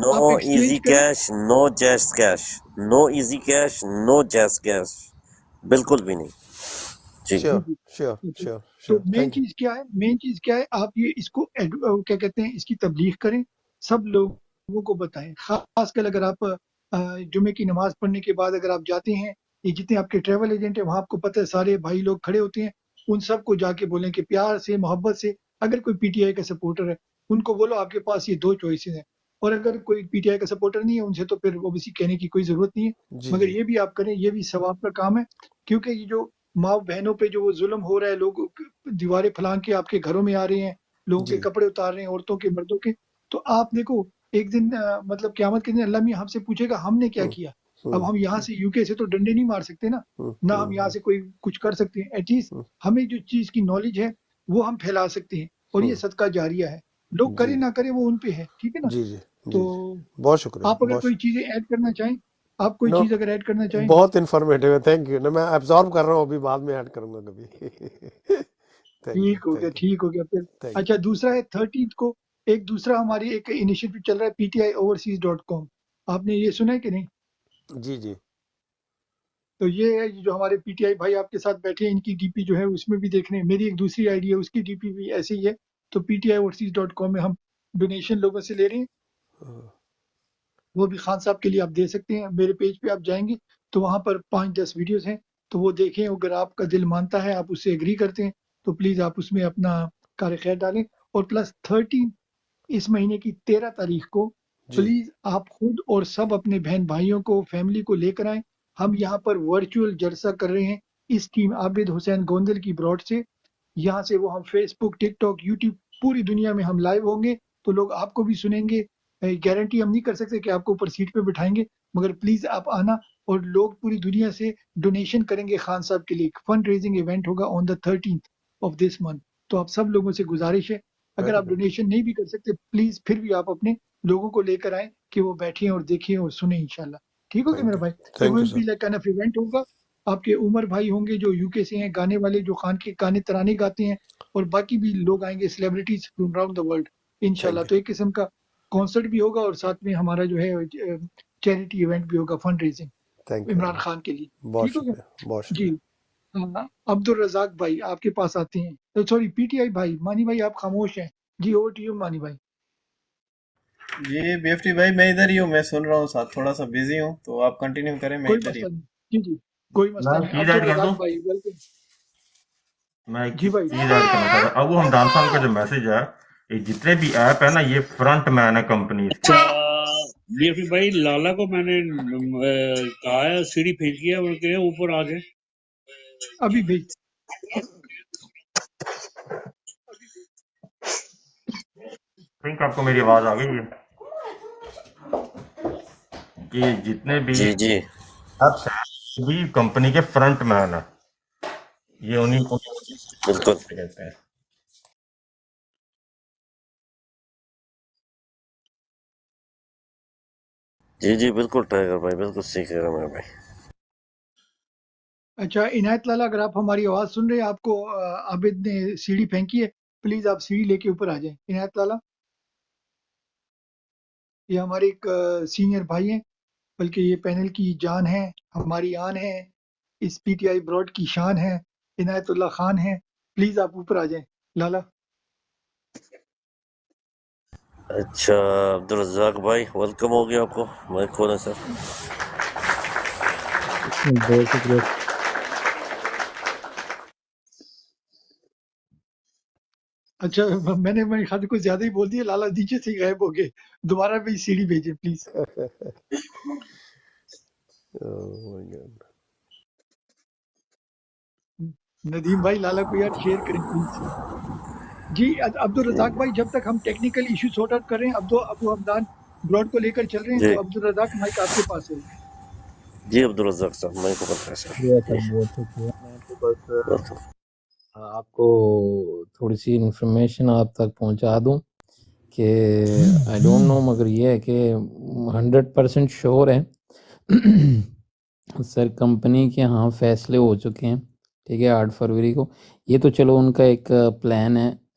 نو آپ ایزی ایکسچینج کریں. کیش نو جیس کیش نو ایزی کیش نو جیس کیش بالکل بھی نہیں جی جی Sure, جی. sure, اچھا. sure, تو sure. Main Thank you. چیز کیا ہے, مین چیز کیا ہے, آپ یہ اس کو کیا کہتے ہیں, اس کی تبلیغ کریں, سب لوگوں کو بتائیں. خاص کر اگر آپ جمعے کی نماز پڑھنے کے بعد اگر آپ جاتے ہیں, یہ جتنے آپ کے ٹریول ایجنٹ ہیں وہاں آپ کو پتہ ہے سارے بھائی لوگ کھڑے ہوتے ہیں, ان سب کو جا کے بولیں کہ پیار سے محبت سے, اگر کوئی پی ٹی آئی کا سپورٹر ہے ان کو بولو آپ کے پاس یہ 2 چوائسز ہیں, اور اگر کوئی پی ٹی آئی کا سپورٹر نہیں ہے ان سے تو پھر وہ کسی کہنے کی کوئی ضرورت نہیں ہے. جی مگر جی یہ بھی آپ کریں, یہ بھی ثواب کا کام ہے, کیونکہ یہ جو ماں بہنوں پہ جو وہ ظلم ہو رہا ہے, لوگ دیواریں پھلانگ کے آپ کے گھروں میں آ رہے ہیں, لوگوں کے جی کپڑے اتار رہے ہیں, عورتوں کے مردوں کے, تو آپ دیکھو ایک دن مطلب قیامت کے دن اللہ میاں ہم سے پوچھے گا ہم نے کیا کیا. اب ہم یہاں سے یو کے سے تو ڈنڈے نہیں مار سکتے نا, نہ ہم یہاں سے کوئی کچھ کر سکتے ہیں. ایٹ لیسٹ ہمیں جو چیز کی نالج ہے وہ ہم پھیلا سکتے ہیں, اور یہ صدقہ جاریہ ہے, لوگ کریں جی نہ کریں وہ ان پہ ہے, ٹھیک ہے نا. جی جی تو جی جی بہت شکریہ آپ اگر بہت کوئی چیزیں ایڈ کرنا چاہیں, آپ کوئی نو چیز اگر ایڈ کرنا چاہیں. بہت انفارمیٹیو ہے. Thank you. میں ایبزارب کر رہا ہوں, ابھی بعد میں ایڈ کروں گا کبھی. تھینک یو ٹھیک ہو گیا, تھینک یو ٹھیک ہو گیا پھر. تھینک اچھا, دوسرا ہے 13 کو ایک دوسرا ہماری ایک انیشیٹو چل رہا ہے PTIoverseas.com. آپ نے یہ سنا ہے کہ نہیں؟ یو. جی جی تو یہ ہے جو ہمارے پی ٹی آئی بھائی آپ کے ساتھ بیٹھے ہیں, ان کی ڈی پی جو ہے اس میں بھی دیکھنے, میری ایک دوسری آئی ڈی ہے اس کی ڈی پی بھی ایسی ہی ہے. تو PTIoverseas.com میں ہم ڈونیشن لوگوں سے لے رہے ہیں, وہ بھی خان صاحب کے لیے آپ دے سکتے ہیں. میرے پیج پہ آپ جائیں گے تو وہاں پر 5-10 ویڈیوز ہیں, تو وہ دیکھیں, اگر آپ کا دل مانتا ہے آپ اس سے ایگری کرتے ہیں تو پلیز آپ اس میں اپنا کار خیر ڈالیں. اور پلس 13 اس مہینے کی 13 تاریخ کو جی پلیز آپ خود اور سب اپنے بہن بھائیوں کو, فیملی کو لے کر آئیں. ہم یہاں پر ورچوئل جلسہ کر رہے ہیں اس ٹیم عابد حسین گوندل کی براڈ سے. یہاں سے وہ ہم فیس بک, ٹک ٹاک, یوٹیوب, پوری دنیا میں ہم لائیو ہوں گے, تو لوگ آپ کو بھی سنیں گے. گارنٹی ہم نہیں کر سکتے کہ آپ کو اوپر سیٹ پہ بٹھائیں گے, مگر پلیز آپ آنا. اور لوگ پوری دنیا سے ڈونیشن کریں گے خان صاحب کے لیے. فنڈ ریزنگ ایونٹ ہوگا آن دا 13th آف دس منتھ. تو آپ سب لوگوں سے گزارش ہے, اگر ویری آپ گڈ. ڈونیشن نہیں بھی کر سکتے پلیز پھر بھی آپ اپنے لوگوں کو لے کر آئیں کہ وہ بیٹھیں اور دیکھیں اور سنیں انشاءاللہ. ٹھیک ہو گیا تھینک میرا یو بھائی. یہ thank you will sir. Be like an event ہوگا. آپ کے عمر بھائی ہوں گے جو یو کے سے ہیں, گانے والے جو خان کے گانے ترانے گاتے ہیں, اور باقی بھی لوگ آئیں گے, celebrities from around the world انشاءاللہ. تھینک یو تو ایک قسم کا کانسرٹ بھی ہوگا, اور ساتھ میں ہمارا جو ہے چیریٹی ایونٹ بھی ہوگا, fund raising thank you Imran Khan کے لیے. بہت ٹھیک ہو گیا شکریہ بہت جی. شکریہ. عبد الرزاق بھائی آپ کے پاس آتے ہیں, سوری پی ٹی آئی بھائی, مانی بھائی آپ خاموش ہیں. جی اوور ٹو یو مانی بھائی. جی بیفٹی بھائی میں ادھر ہی ہوں, میں سن رہا ہوں, ساتھ تھوڑا سا بزی ہوں, تو آپ کنٹینیو کریں, میں کوئی ادھر ہی مسئلہ ہوں. نہیں, جی جی کوئی مسئلہ میں نہیں. چیز عبد ایڈ کر الرزاق دوں, بھائی ویلکم. میں ایک جی بھائی. چیز ایڈ کرنا چاہ رہا ہوں. ابو حمدان صاحب کا جو میسج ہے, یہ جتنے بھی ایپ ہے نا, یہ فرنٹ مین ہے کمپنیز کے. اچھا بیفٹی بھائی, لالا کو میں نے کہا ہے سیڑھی پھینکی ہے, اور کہ اوپر آ جائے. ابھی بھیج. تھنک آپ کو میری آواز آ گئی ہے کہ جتنے بھی جی جی ایپس ہیں یہ بھی کمپنی کے فرنٹ مین ہیں, یہ انہیں کو بالکل کہتے ہیں. جی جی بالکل ٹائیگر بھائی بالکل صحیح کہہ رہا ہوں میں بھائی. اچھا عنایت لالا, اگر آپ ہماری آواز سن رہے ہیں, آپ کو عابد نے سیڑھی پھینکی ہے, پلیز آپ سیڑھی لے کے اوپر آ جائیں. عنایت لالا یہ ہمارے ایک سینئر بھائی ہیں, بلکہ یہ پینل کی جان ہے, ہماری آن ہے, اس پی ٹی آئی براڈ کی شان ہے. عنایت اللہ خان ہیں, پلیز آپ اوپر آ جائیں. لالا اچھا عبد الرزاق بھائی ویلکم ہو گیا, آپ کو مائک کھولیں سر. بہت شکریہ. اچھا, میں نے میرے خیال کو زیادہ ہی بول دیا, لالا نیچے سے ہی غائب ہو گئے. دوبارہ بھی سیڑھی بھیجیں please. Oh my God. Nadeem بھائی لالا کو یار شیئر کریں پلیز. جی عبد الرزاق بھائی, جب تک ہم ٹیکنیکل ایشو سارٹ آؤٹ کر رہے ہیں, ابو حمدان براڈ کو لے کر چل رہے ہیں, جی تو عبد الرزاق مائک آپ کے پاس ہے. جی عبد الرزاق صاحب مائک اوپن کریں سر. شکریہ جی سر, بہت شکریہ. میں تو بس ویلکم. آپ کو تھوڑی سی انفارمیشن آپ تک پہنچا دوں کہ آئی ڈونٹ نو, مگر یہ ہے کہ 100% شور ہے سر, کمپنی کے ہاں فیصلے ہو چکے ہیں, ٹھیک ہے, 8 فروری کو. یہ تو چلو ان کا ایک پلان ہے,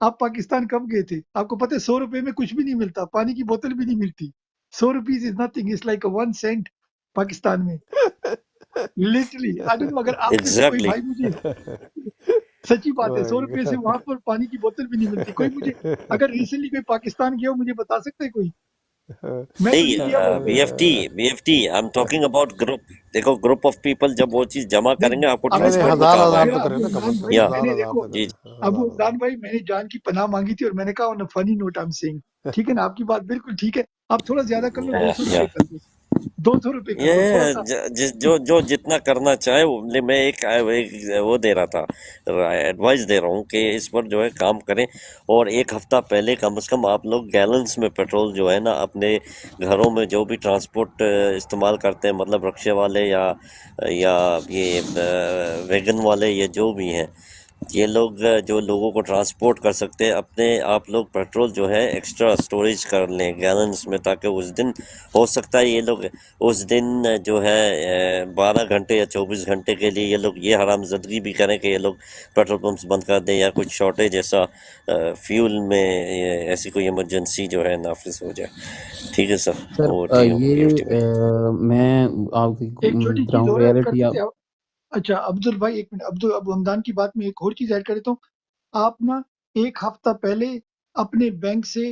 آپ پاکستان کب گئے تھے؟ آپ کو پتہ ہے 100 روپے میں کچھ بھی نہیں ملتا، پانی کی بوتل بھی نہیں ملتی. 100 rupees is nothing, it's like 1 cent Pakistan میں لٹرلی. آئی ڈونٹ نو اگر آپ میں سے کوئی ایگزیکٹلی بھائی مجھے سچی بات ہے 100 My روپے سے God. وہاں پر پانی کی بوتل بھی نہیں ملتی. کوئی مجھے اگر ریسنٹلی کوئی پاکستان گیا ہو مجھے بتا سکتا ہے کوئی؟ میں تو نہیں گیا نہیں B F T I am talking about group. دیکھو گروپ آف پیپل جب وہ چیز جمع کریں نہیں گے آپ کو ابو نہیں بھائی ٹرانسپورٹ میں ہزار کام ہزار آئے میرا تو گا. کرے ابو نا کم عمران از کم بھائی یا میں نے ہزار دیکھو تو جی کرے. ابو ہزار عمران بھائی میں نے جان کی پناہ مانگی تھی اور میں نے کہا آن فنی نوٹ آئی سینگ. ٹھیک ہے نا، آپ کی بات بالکل ٹھیک ہے. آپ تھوڑا زیادہ کر لو، 200 یا روپے کر دو، 200 روپے کر دو تھوڑا سا. یہ جو جتنا کرنا چاہے میں ایک وہ دے رہا تھا، ایڈوائس دے رہا ہوں کہ اس پر جو ہے کام کریں. اور ایک ہفتہ پہلے کم از کم آپ لوگ گیلنس میں پیٹرول جو ہے نا اپنے گھروں میں جو بھی ٹرانسپورٹ استعمال کرتے ہیں، مطلب رکشے والے یا یہ ویگن والے یا جو بھی ہیں، یہ لوگ جو لوگوں کو ٹرانسپورٹ کر سکتے ہیں، اپنے آپ لوگ پیٹرول جو ہے ایکسٹرا سٹوریج کر لیں گیلنس میں، تاکہ اس دن ہو سکتا ہے یہ لوگ اس دن جو ہے 12 گھنٹے یا 24 گھنٹے کے لیے یہ لوگ یہ حرام زدگی بھی کریں کہ یہ لوگ پیٹرول پمپس بند کر دیں یا کچھ شارٹیج ایسا فیول میں ایسی کوئی ایمرجنسی جو ہے نافذ ہو جائے. ٹھیک ہے سر، سر اوور ٹو یو یہ ایف ٹی بھائی. میں آپ کی ایک چھوٹی چیز گراؤنڈ اور ایڈ کر ریئلٹی دیتے ہیں. اچھا عبدال بھائی ایک منٹ، ابو حمدان کی بات میں ایک اور چیز ایڈ کر دیتا ہوں. آپ نا ایک ہفتہ پہلے اپنے بینک سے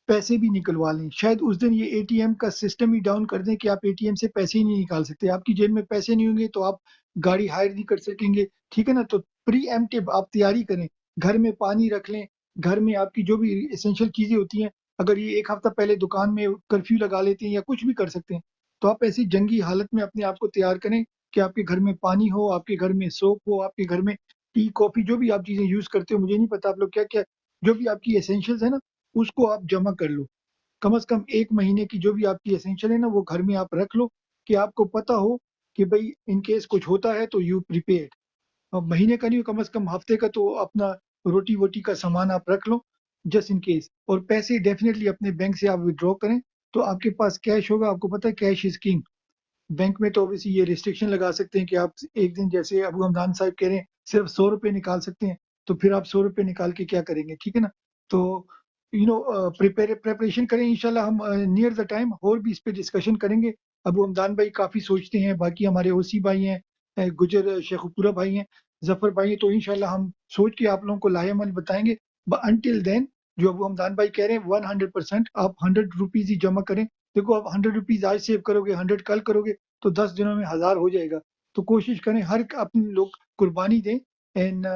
پیسے بھی نکلوا لیں. شاید اس دن یہ اے ٹی ایم کا سسٹم ہی ڈاؤن کر دیں کہ آپ اے ٹی ایم سے پیسے ہی نہیں نکال سکتے. آپ کی جیب میں پیسے نہیں ہوں گے تو آپ گاڑی ہائر نہیں کر سکیں گے. ٹھیک ہے نا، تو پری ایمپٹیو آپ تیاری کریں. گھر میں پانی رکھ لیں، گھر میں آپ کی جو بھی اسینشیل چیزیں ہوتی ہیں، اگر یہ ایک ہفتہ پہلے دکان میں کرفیو لگا لیتے ہیں یا کچھ بھی کر سکتے ہیں، تو آپ ایسی جنگی حالت میں اپنے آپ کو تیار کریں کہ آپ کے گھر میں پانی ہو، آپ کے گھر میں سوپ ہو، آپ کے گھر میں ٹی کافی جو بھی آپ چیزیں یوز کرتے ہو. مجھے نہیں پتا آپ لوگ کیا کیا جو بھی آپ کی اسینشیلز ہیں نا اس کو آپ جمع کر لو. کم از کم 1 مہینے کی جو بھی آپ کی اسینشیل ہے نا وہ گھر میں آپ رکھ لو کہ آپ کو پتا ہو کہ بھئی ان کیس کچھ ہوتا ہے تو یو پریپیئرڈ. اب مہینے کا نہیں، کم از کم ہفتے کا تو اپنا روٹی ووٹی کا سامان آپ رکھ لو جسٹ ان کیس. اور پیسے ڈیفینیٹلی اپنے بینک سے آپ ودرا کریں تو آپ کے پاس کیش ہوگا. آپ کو پتا ہے کیش از کنگ. بینک میں تو اوبیسلی یہ ریسٹرکشن لگا سکتے ہیں کہ آپ ایک دن، جیسے ابو حمدان صاحب کہہ رہے ہیں، صرف 100 روپے نکال سکتے ہیں، تو پھر آپ 100 روپے نکال کے کیا کریں گے؟ ٹھیک ہے نا. تو پریپریشن کریں. انشاءاللہ ہم نیئر دا ٹائم اور بھی اس پہ ڈسکشن کریں گے. ابو حمدان بھائی کافی سوچتے ہیں، باقی ہمارے اوسی بھائی ہیں، گجر شیخ پورہ بھائی ہیں، ظفر بھائی ہیں، تو انشاءاللہ ہم سوچ کے آپ لوگوں کو لاہے عمل بتائیں گے. انٹل دین جو ابو حمدان بھائی کہہ رہے ہیں 100% آپ 100 روپیز ہی جمع کریں. دیکھو آپ 100 روپیز آج سیو کرو گے، 100 کل کرو گے تو 10 دنوں میں 1000 ہو جائے گا. تو کوشش کریں ہر اپنے لوگ قربانی دیں. اینڈ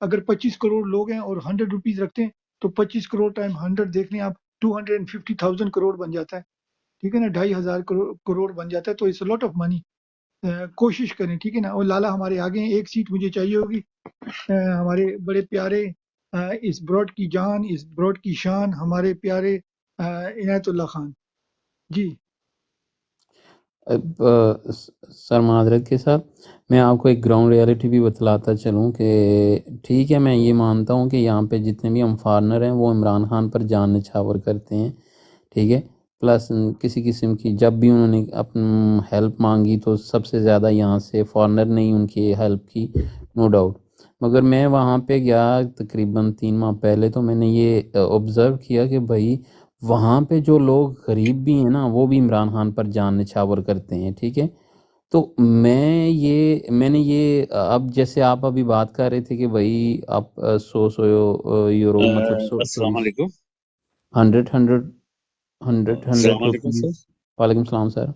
اگر 25 کروڑ لوگ ہیں اور 100 روپیز رکھتے ہیں تو 25 کروڑ ٹائم 100 دیکھ لیں آپ، 250,000 کروڑ بن جاتا ہے. ٹھیک ہے نا، 2,500 کروڑ بن جاتا ہے. تو اٹس لاٹ آف منی. کوشش کریں. ٹھیک ہے نا. اور لالا ہمارے آگے ہیں، ایک سیٹ مجھے چاہیے ہوگی. ہمارے بڑے پیارے اس براڈ کی جان، اس براڈ کی شان، ہمارے پیارے عنایت اللہ خان جی. سر معذرت کے ساتھ میں آپ کو ایک گراؤنڈ ریئلٹی بھی بتلاتا چلوں کہ ٹھیک ہے، میں یہ مانتا ہوں کہ یہاں پہ جتنے بھی ہم فارنر ہیں وہ عمران خان پر جان نچھاور کرتے ہیں. ٹھیک ہے، پلس کسی قسم کی جب بھی انہوں نے اپنی ہیلپ مانگی تو سب سے زیادہ یہاں سے فارنر نے ہی ان کی ہیلپ کی، نو ڈاؤٹ. مگر میں وہاں پہ گیا تقریباً 3 ماہ پہلے، تو میں نے یہ آبزرو کیا کہ بھائی وہاں پہ جو لوگ غریب بھی ہیں نا وہ بھی عمران خان پر جان نچھاور کرتے ہیں. ٹھیک ہے، تو میں نے یہ اب جیسے آپ ابھی بات کر رہے تھے کہ بھائی آپ 100 یورو مطلب سوری السلام علیکم. 100 السلام علیکم روپیز. سر. وعلیکم السلام سر.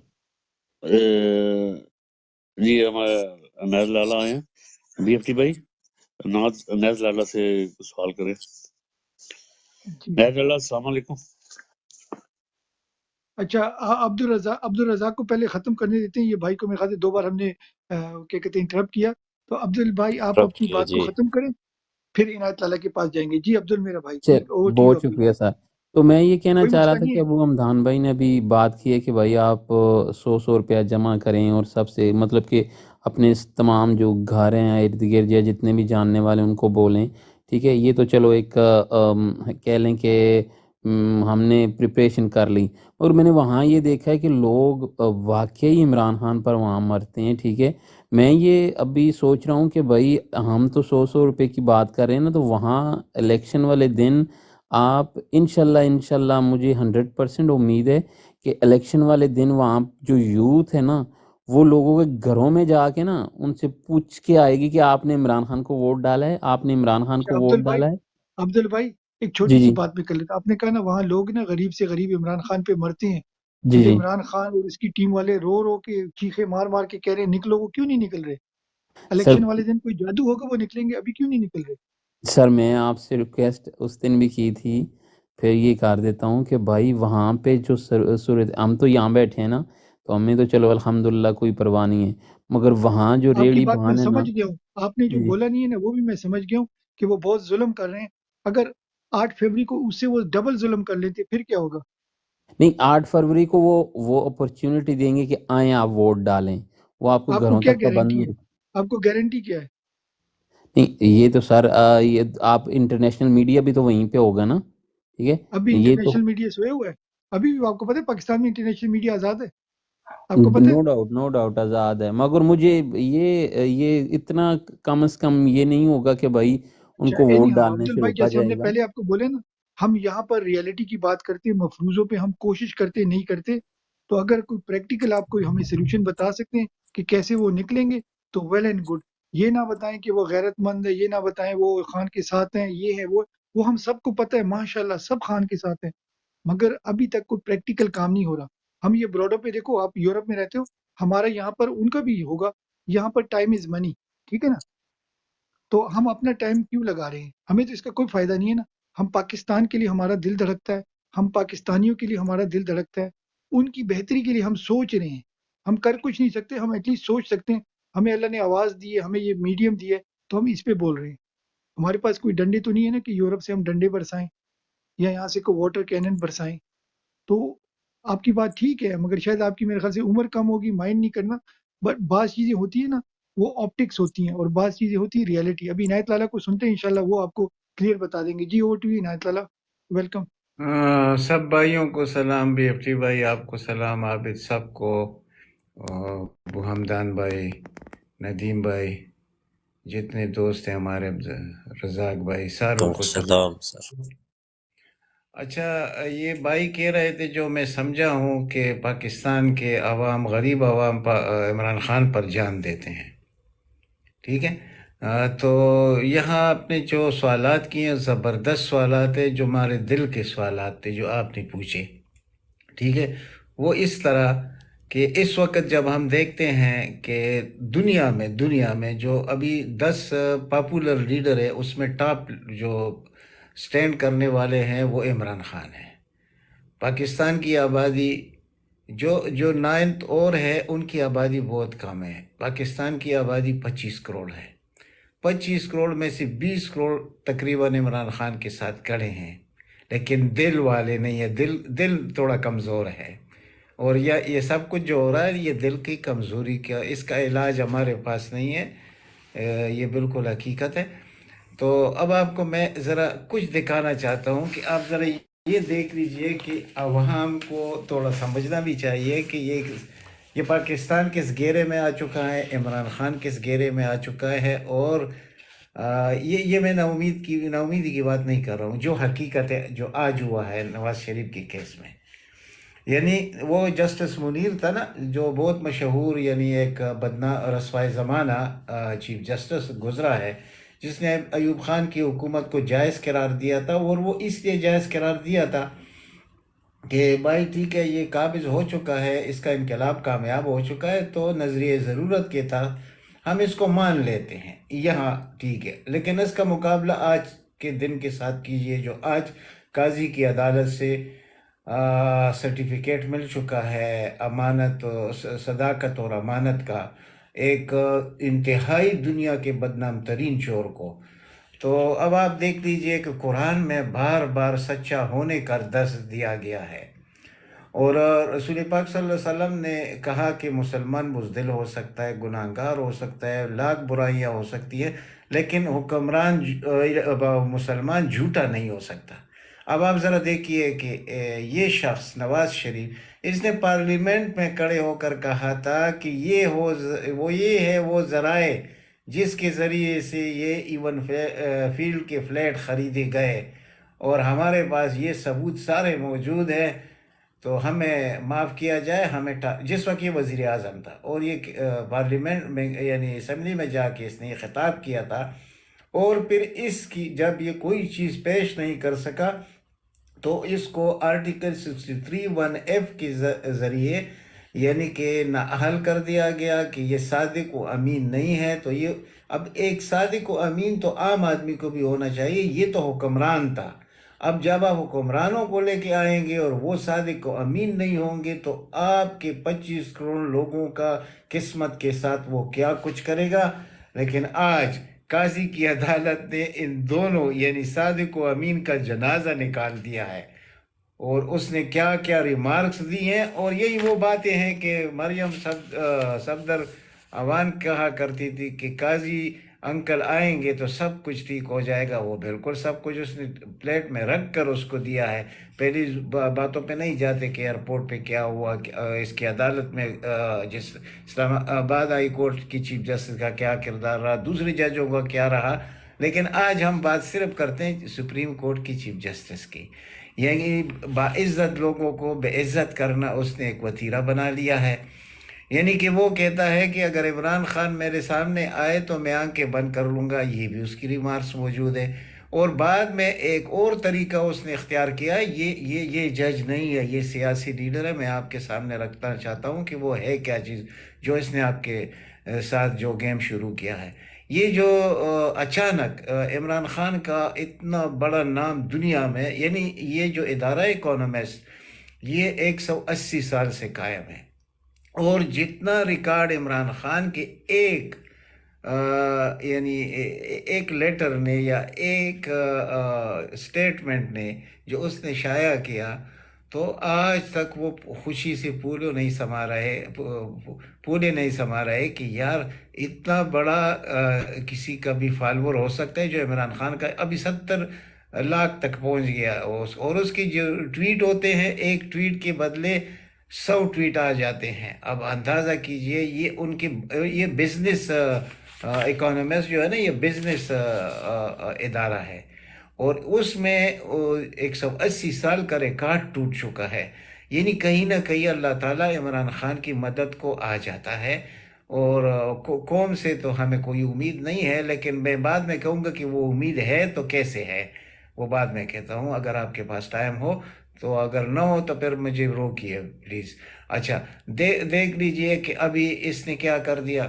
جی ہمارے انیز لالا آئے ہیں، بی ایف ٹی بھائی انیز لالا سے کچھ سوال کریں. جی انیز لالا السلام علیکم. اچھا عبدالرزاق کو پہلے ختم کرنے دیتے ہیں. یہ بھائی کو میرے خیال سے 2 بار ہم نے کیا کہتے ہیں انٹرپٹ کیا. تو عبدال بھائی آپ ربط اپنی کیا بات کو جی. ختم کریں، پھر عنایت اللہ کے پاس جائیں گے. جی عبدال میرا بھائی، چل اوور ٹو یو بہت عبدال. شکریہ سر. تو میں یہ کہنا کوئی چاہ رہا مسئلہ تھا نہیں کہ ہے. ابو حمدان بھائی نے بھی بات کی ہے کہ بھائی آپ 100 روپیہ جمع کریں اور سب سے مطلب کہ اپنے تمام جو گھر ہیں ارد گرد یا جتنے بھی جاننے والے ان کو بولیں. ٹھیک ہے، یہ تو چلو ایک کہہ لیں کہ ہم نے پریپریشن کر لی. اور میں نے وہاں یہ دیکھا ہے کہ لوگ واقعی عمران خان پر وہاں مرتے ہیں. ٹھیک ہے، میں یہ ابھی سوچ رہا ہوں کہ بھائی ہم تو 100 روپے کی بات کر رہے ہیں نا، تو وہاں الیکشن والے دن آپ انشاءاللہ مجھے 100% امید ہے کہ الیکشن والے دن وہاں جو یوتھ ہے نا، وہ لوگوں کے گھروں میں جا کے نا ان سے پوچھ کے آئے گی کہ آپ نے عمران خان کو ووٹ ڈالا ہے، آپ نے عمران خان اچھا کو ووٹ ڈالا ہے۔ عبدل بھائی ایک جی چھوٹی سی جی بات میں کر لیتا. آپ نے کہا نا وہاں لوگ نا غریب سے غریب عمران خان پہ مرتے ہیں. جی جی عمران خان اور اس کی ٹیم والے رو رو کے چیخے مار مار کے کہہ رہے ہیں نکلو، وہ کیوں نہیں نکل رہے؟ سر الیکشن والے دن کوئی جادو ہوگا وہ نکلیں گے، ابھی کیوں نہیں نکل رہے؟ سر میں آپ سے ریکویسٹ اس دن بھی کی تھی، پھر یہ کر دیتا ہوں کہ بھائی وہاں پہ جو صورت، ہم تو یہاں بیٹھے ہیں نا، تو ہمیں تو چلو الحمدللہ کوئی پرواہ نہیں ہے، مگر وہاں جو آپ کی ریڑھی بات میں بہان ہے نا۔ سمجھ گیا ہوں، آپ نے جو جی جی بولا نہیں ہے نا وہ بھی میں سمجھ گیا ہوں کہ وہ بہت ظلم کر رہے ہیں. اگر 8 فروری کو اس سے وہ ڈبل ظلم کر لیتے پھر کیا ہوگا؟ نہیں، 8 فروری کو وہ اپرچونٹی دیں گے کہ آئیں آپ ووٹ ڈالیں، وہ آپ کو آپ کو گھروں کیا تک پابند گارنٹی نہیں ہے؟ رکھ- آپ کو گارنٹی کیا ہے؟ نہیں یہ تو سر یہ آپ انٹرنیشنل میڈیا بھی تو وہیں پہ ہوگا نا، ٹھیک ہے ابھی یہ تو انٹرنیشنل میڈیا سوئے ہوا ہے. ابھی بھی آپ کو پتہ ہے پاکستان میں انٹرنیشنل میڈیا آزاد ہے؟ آپ کو پتہ ہے؟ نو ڈاؤٹ آزاد ہے، مگر مجھے یہ اتنا کم از کم یہ نہیں ہوگا کہ بھائی ان اچھا کو اینی ووٹ ہاؤ ڈالنے عبدل سے بھائی، روکا جیسے ہم نے جائے گا۔ پہلے آپ کو بولے نا، ہم یہاں پر ریئلٹی کی بات کرتے، مفروضوں پہ ہم کوشش کرتے نہیں کرتے. تو اگر کوئی پریکٹیکل آپ کوئی ہمیں سولوشن بتا سکتے ہیں کہ کیسے وہ نکلیں گے تو ویل اینڈ گڈ. یہ نہ بتائیں کہ وہ غیرت مند ہے، یہ نہ بتائیں وہ خان کے ساتھ ہیں، یہ ہے وہ ہم سب کو پتہ ہے ماشاءاللہ سب خان کے ساتھ ہیں. مگر ابھی تک کوئی پریکٹیکل کام نہیں ہو رہا. ہم یہ براڈر پہ دیکھو، آپ یورپ میں رہتے ہو، ہمارا یہاں پر ان کا بھی ہوگا. یہاں پر ٹائم از منی، ٹھیک ہے نا؟ تو ہم اپنا ٹائم کیوں لگا رہے ہیں؟ ہمیں تو اس کا کوئی فائدہ نہیں ہے نا. ہم پاکستان کے لیے ہمارا دل دھڑکتا ہے، ہم پاکستانیوں کے لیے ہمارا دل دھڑکتا ہے، ان کی بہتری کے لیے ہم سوچ رہے ہیں. ہم کر کچھ نہیں سکتے، ہم ایٹ لیسٹ سوچ سکتے ہیں. ہمیں اللہ نے آواز دی ہے، ہمیں یہ میڈیم دی ہے، تو ہم اس پہ بول رہے ہیں. ہمارے پاس کوئی ڈنڈے تو نہیں ہے نا کہ یورپ سے ہم ڈنڈے برسائیں یا یہاں سے کوئی واٹر کینن برسائیں. تو آپ کی بات ٹھیک ہے، مگر شاید آپ کی میرے خیال سے عمر کم ہوگی، مائنڈ نہیں کرنا. بٹ بعض چیزیں ہوتی ہیں نا وہ آپٹکس ہوتی ہیں، اور بعض چیزیں ہوتی ہیں ریئلٹی. ابھی عنایت لالا کو سنتے ہیں، انشاءاللہ وہ آپ کو کلیئر بتا دیں گے. G over to you Inayat Lala, welcome. سب بھائیوں کو سلام، بھی افتی بھائی آپ کو سلام، عابد سب کو، ابو حمدان بھائی، ندیم بھائی، جتنے دوست ہیں ہمارے، رزاق بھائی، ساروں کو سلام سر۔ اچھا یہ بھائی کہہ رہے تھے، جو میں سمجھا ہوں کہ پاکستان کے عوام، غریب عوام عمران خان پر جان دیتے ہیں، ٹھیک ہے؟ تو یہاں آپ نے جو سوالات کیے ہیں زبردست سوالات ہیں، جو ہمارے دل کے سوالات تھے جو آپ نے پوچھے، ٹھیک ہے؟ وہ اس طرح کہ اس وقت جب ہم دیکھتے ہیں کہ دنیا میں جو ابھی 10 پاپولر لیڈر ہے، اس میں ٹاپ جو سٹینڈ کرنے والے ہیں وہ عمران خان ہیں. پاکستان کی آبادی جو 9th اور ہے، ان کی آبادی بہت کم ہے. پاکستان کی آبادی 25 کروڑ ہے. 25 کروڑ میں سے 20 کروڑ تقریباً عمران خان کے ساتھ کھڑے ہیں، لیکن دل والے نہیں ہے. دل تھوڑا کمزور ہے، اور یہ سب کچھ جو ہو رہا ہے یہ دل کی کمزوری کا، اس کا علاج ہمارے پاس نہیں ہے. یہ بالکل حقیقت ہے. تو اب آپ کو میں ذرا کچھ دکھانا چاہتا ہوں کہ آپ ذرا یہ دیکھ لیجئے کہ عوام کو تھوڑا سمجھنا بھی چاہیے کہ یہ پاکستان کس گھیرے میں آ چکا ہے، عمران خان کس گھیرے میں آ چکا ہے. اور یہ میں ناامیدی کی بات نہیں کر رہا ہوں، جو حقیقت ہے، جو آج ہوا ہے نواز شریف کے کیس میں. یعنی وہ جسٹس منیر تھا نا، جو بہت مشہور، یعنی ایک رسوائے زمانہ چیف جسٹس گزرا ہے، جس نے ایوب خان کی حکومت کو جائز قرار دیا تھا. اور وہ اس لیے جائز قرار دیا تھا کہ بھائی ٹھیک ہے، یہ قابض ہو چکا ہے، اس کا انقلاب کامیاب ہو چکا ہے، تو نظریہ ضرورت کے تھا ہم اس کو مان لیتے ہیں یہاں، ٹھیک ہے. لیکن اس کا مقابلہ آج کے دن کے ساتھ کیجئے، جو آج قاضی کی عدالت سے سرٹیفکیٹ مل چکا ہے امانت، صداقت اور امانت کا، ایک انتہائی دنیا کے بدنام ترین چور کو. تو اب آپ دیکھ لیجئے کہ قرآن میں بار بار سچا ہونے کا درس دیا گیا ہے، اور رسول پاک صلی اللہ علیہ وسلم نے کہا کہ مسلمان بزدل ہو سکتا ہے، گناہگار ہو سکتا ہے، لاکھ برائیاں ہو سکتی ہے، لیکن مسلمان جھوٹا نہیں ہو سکتا. اب آپ ذرا دیکھیے کہ یہ شخص نواز شریف اس نے پارلیمنٹ میں کھڑے ہو کر کہا تھا کہ یہ ہے وہ ذرائع جس کے ذریعے سے یہ ایون فیلڈ کے فلیٹ خریدے گئے، اور ہمارے پاس یہ ثبوت سارے موجود ہیں، تو ہمیں معاف کیا جائے. جس وقت یہ وزیر اعظم تھا، اور یہ پارلیمنٹ میں یعنی اسمبلی میں جا کے اس نے یہ خطاب کیا تھا، اور پھر اس کی جب یہ کوئی چیز پیش نہیں کر سکا تو اس کو آرٹیکل 63(1)(f) کے ذریعے یعنی کہ نااہل کر دیا گیا کہ یہ صادق و امین نہیں ہے. تو یہ اب ایک صادق و امین تو عام آدمی کو بھی ہونا چاہیے، یہ تو حکمران تھا. اب جب آپ حکمرانوں کو لے کے آئیں گے اور وہ صادق و امین نہیں ہوں گے تو آپ کے 25 کروڑ لوگوں کا قسمت کے ساتھ وہ کیا کچھ کرے گا. لیکن آج قاضی کی عدالت نے ان دونوں یعنی صادق و امین کا جنازہ نکال دیا ہے، اور اس نے کیا کیا ریمارکس دی ہیں. اور یہی وہ باتیں ہیں کہ مریم صفدر عوان کہا کرتی تھی کہ قاضی انکل آئیں گے تو سب کچھ ٹھیک ہو جائے گا. وہ بالکل سب کچھ اس نے پلیٹ میں رکھ کر اس کو دیا ہے. پہلی باتوں پہ نہیں جاتے کہ ایئرپورٹ پہ کیا ہوا، اس کی عدالت میں جس اسلام آباد ہائی کورٹ کی چیف جسٹس کا کیا کردار رہا، دوسرے ججوں کا کیا رہا. لیکن آج ہم بات صرف کرتے ہیں سپریم کورٹ کی چیف جسٹس کی. یعنی باعزت لوگوں کو بے عزت کرنا اس نے ایک وتیرہ بنا لیا ہے. یعنی کہ وہ کہتا ہے کہ اگر عمران خان میرے سامنے آئے تو میں آنکھیں بند کر لوں گا. یہ بھی اس کی ریمارکس موجود ہے. اور بعد میں ایک اور طریقہ اس نے اختیار کیا ہے. یہ جج نہیں ہے، یہ سیاسی لیڈر ہے. میں آپ کے سامنے رکھنا چاہتا ہوں کہ وہ ہے کیا چیز جو اس نے آپ کے ساتھ جو گیم شروع کیا ہے. یہ جو اچانک عمران خان کا اتنا بڑا نام دنیا میں، یعنی یہ جو ادارہ اکانومسٹ یہ 180 سال سے قائم ہے، اور جتنا ریکارڈ عمران خان کے یعنی ایک لیٹر نے یا ایک سٹیٹمنٹ نے جو اس نے شائع کیا، تو آج تک وہ خوشی سے پھولے نہیں سما رہے کہ یار اتنا بڑا کسی کا بھی فالوور ہو سکتا ہے جو عمران خان کا ابھی 70 لاکھ تک پہنچ گیا. اور اس کی جو ٹویٹ ہوتے ہیں، ایک ٹویٹ کے بدلے 100 ٹویٹ آ جاتے ہیں. اب اندازہ کیجئے یہ ان کی یہ بزنس اکانومسٹ جو ہے نا، یہ بزنس ادارہ ہے، اور اس میں 180 سال کا ریکارڈ ٹوٹ چکا ہے. یعنی کہیں نہ کہیں اللہ تعالیٰ عمران خان کی مدد کو آ جاتا ہے. اور قوم سے تو ہمیں کوئی امید نہیں ہے، لیکن میں بعد میں کہوں گا کہ وہ امید ہے تو کیسے ہے، وہ بعد میں کہتا ہوں اگر آپ کے پاس ٹائم ہو تو. اگر نہ ہو تو پھر مجھے روکیے پلیز. اچھا دیکھ لیجئے کہ ابھی اس نے کیا کر دیا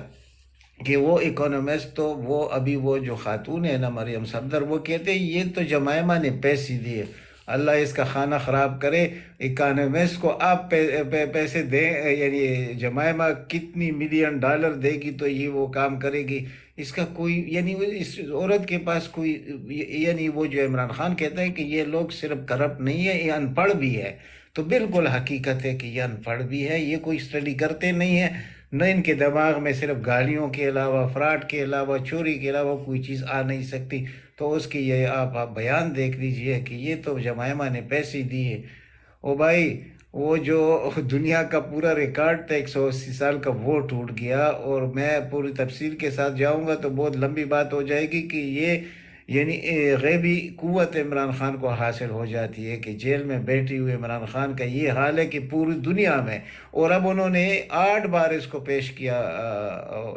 کہ وہ اکانومسٹ تو وہ جو خاتون ہے نا مریم صفدر، وہ کہتے ہیں یہ تو جمائمہ نے پیسے دیے، اللہ اس کا خانہ خراب کرے. اکانومسٹ کو آپ پیسے دیں، یعنی جمائمہ کتنی $1 ملین دے گی تو یہ وہ کام کرے گی. اس کا کوئی یعنی اس عورت کے پاس کوئی، یعنی وہ جو عمران خان کہتا ہے کہ یہ لوگ صرف کرپٹ نہیں ہے، یہ ان پڑھ بھی ہے، تو بالکل حقیقت ہے کہ یہ ان پڑھ بھی ہے. یہ کوئی اسٹڈی کرتے نہیں ہیں، نہ ان کے دماغ میں صرف گالیوں کے علاوہ، فراڈ کے علاوہ، چوری کے علاوہ کوئی چیز آ نہیں سکتی. تو اس کی یہ آپ بیان دیکھ لیجئے کہ یہ تو جمائمہ نے پیسے دیے. او بھائی، وہ جو دنیا کا پورا ریکارڈ تھا 180 سال کا، وہ ٹوٹ گیا. اور میں پوری تفصیل کے ساتھ جاؤں گا تو بہت لمبی بات ہو جائے گی کہ یہ یعنی غیبی قوت عمران خان کو حاصل ہو جاتی ہے کہ جیل میں بیٹھے ہوئے عمران خان کا یہ حال ہے کہ پوری دنیا میں. اور اب انہوں نے 8 بار اس کو پیش کیا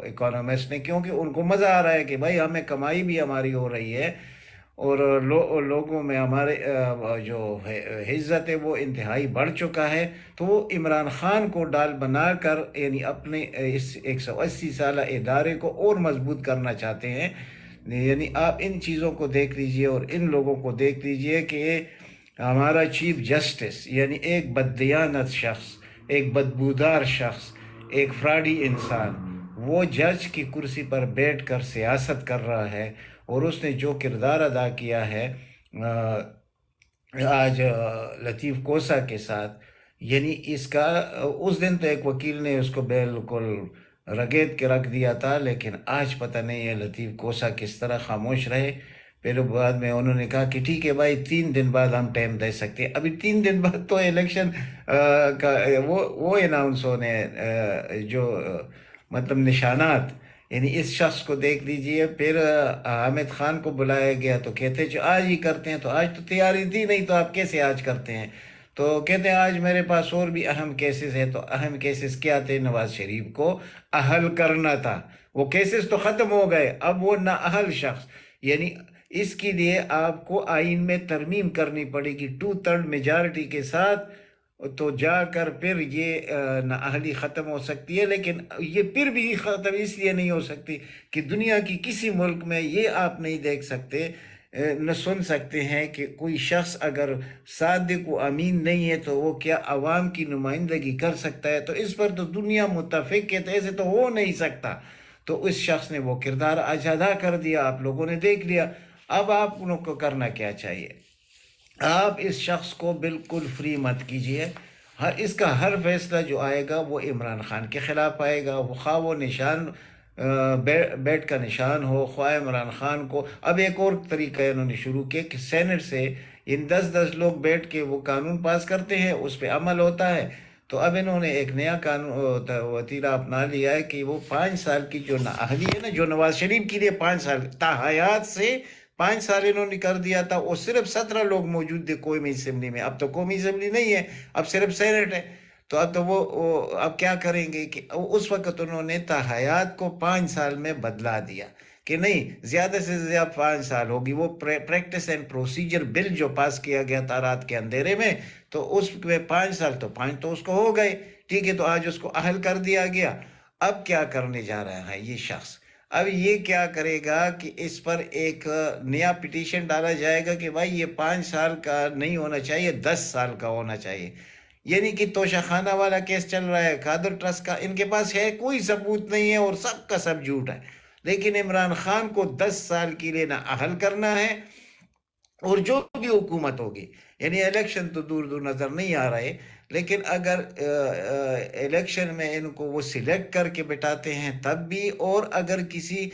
اکانومسٹ نے، کیونکہ ان کو مزہ آ رہا ہے کہ بھائی ہمیں کمائی بھی ہماری ہو رہی ہے، اور لوگوں میں ہمارے جو عزت ہے وہ انتہائی بڑھ چکا ہے. تو وہ عمران خان کو ڈال بنا کر یعنی اپنے اس 180 سالہ ادارے کو اور مضبوط کرنا چاہتے ہیں. یعنی آپ ان چیزوں کو دیکھ لیجئے اور ان لوگوں کو دیکھ لیجئے کہ ہمارا چیف جسٹس یعنی ایک بددیانت شخص، ایک بدبودار شخص، ایک فراڈی انسان، وہ جج کی کرسی پر بیٹھ کر سیاست کر رہا ہے. اور اس نے جو کردار ادا کیا ہے آج لطیف کوسا کے ساتھ، یعنی اس کا اس دن تو ایک وکیل نے اس کو بالکل رگیت کے رکھ دیا تھا، لیکن آج پتہ نہیں ہے لطیف کوسا کس طرح خاموش رہے. پھر بعد میں انہوں نے کہا کہ ٹھیک ہے بھائی 3 دن بعد ہم ٹائم دے سکتے ہیں. ابھی 3 دن بعد تو الیکشن کا وہ اناؤنس ہونے جو مطلب نشانات، یعنی اس شخص کو دیکھ لیجئے. پھر حامد خان کو بلایا گیا تو کہتے جو آج ہی کرتے ہیں، تو آج تو تیاری تھی نہیں، تو آپ کیسے آج کرتے ہیں؟ تو کہتے ہیں آج میرے پاس اور بھی اہم کیسز ہیں. تو اہم کیسز کیا تھے؟ نواز شریف کو اہل کرنا تھا. وہ کیسز تو ختم ہو گئے، اب وہ نااہل شخص، یعنی اس کے لیے آپ کو آئین میں ترمیم کرنی پڑے گی 2/3 میجارٹی کے ساتھ، تو جا کر پھر یہ نااہلی ختم ہو سکتی ہے. لیکن یہ پھر بھی ختم اس لیے نہیں ہو سکتی کہ دنیا کی کسی ملک میں یہ آپ نہیں دیکھ سکتے، نہ سن سکتے ہیں کہ کوئی شخص اگر صادق و امین نہیں ہے تو وہ کیا عوام کی نمائندگی کر سکتا ہے؟ تو اس پر تو دنیا متفق ہے، تو ایسے تو ہو نہیں سکتا. تو اس شخص نے وہ کردار آج ادا کر دیا، آپ لوگوں نے دیکھ لیا. اب آپ لوگوں کو کرنا کیا چاہیے؟ آپ اس شخص کو بالکل فری مت کیجیے. اس کا ہر فیصلہ جو آئے گا وہ عمران خان کے خلاف آئے گا، خواہ وہ نشان بیٹ کا نشان ہو، خواہ عمران خان کو. اب ایک اور طریقہ انہوں نے شروع کیا کہ سینٹ سے ان 10 لوگ بیٹھ کے وہ قانون پاس کرتے ہیں، اس پہ عمل ہوتا ہے. تو اب انہوں نے ایک نیا قانون وطیرہ اپنا لیا ہے کہ وہ 5 سال کی جو نااہلی ہے نا، جو نواز شریف کے لیے 5 سال تاحیات سے 5 سال انہوں نے کر دیا تھا. وہ صرف 17 لوگ موجود تھے قومی اسمبلی میں، اب تو قومی اسمبلی نہیں ہے، اب صرف سینٹ ہے. تو اب تو وہ اب کیا کریں گے کہ اس وقت انہوں نے تاحیات کو 5 سال میں بدلا دیا کہ نہیں زیادہ سے زیادہ 5 سال ہوگی. وہ پریکٹس اینڈ پروسیجر بل جو پاس کیا گیا تھا رات کے اندھیرے میں، تو اس میں 5 سال تو 5 تو اس کو ہو گئے، ٹھیک ہے. تو آج اس کو اہل کر دیا گیا. اب کیا کرنے جا رہا ہے یہ شخص؟ اب یہ کیا کرے گا کہ اس پر ایک نیا پٹیشن ڈالا جائے گا کہ بھائی یہ 5 سال کا نہیں ہونا چاہیے، 10 سال کا ہونا چاہیے. یعنی کہ توشہ خانہ والا کیس چل رہا ہے، قادر ٹرسٹ کا، ان کے پاس ہے کوئی ثبوت نہیں ہے اور سب کا سب جھوٹ ہے. لیکن عمران خان کو 10 سال کے لیے نہ اہل کرنا ہے، اور جو بھی حکومت ہوگی، یعنی الیکشن تو دور دور نظر نہیں آ رہے، لیکن اگر الیکشن میں ان کو وہ سلیکٹ کر کے بٹھاتے ہیں تب بھی، اور اگر کسی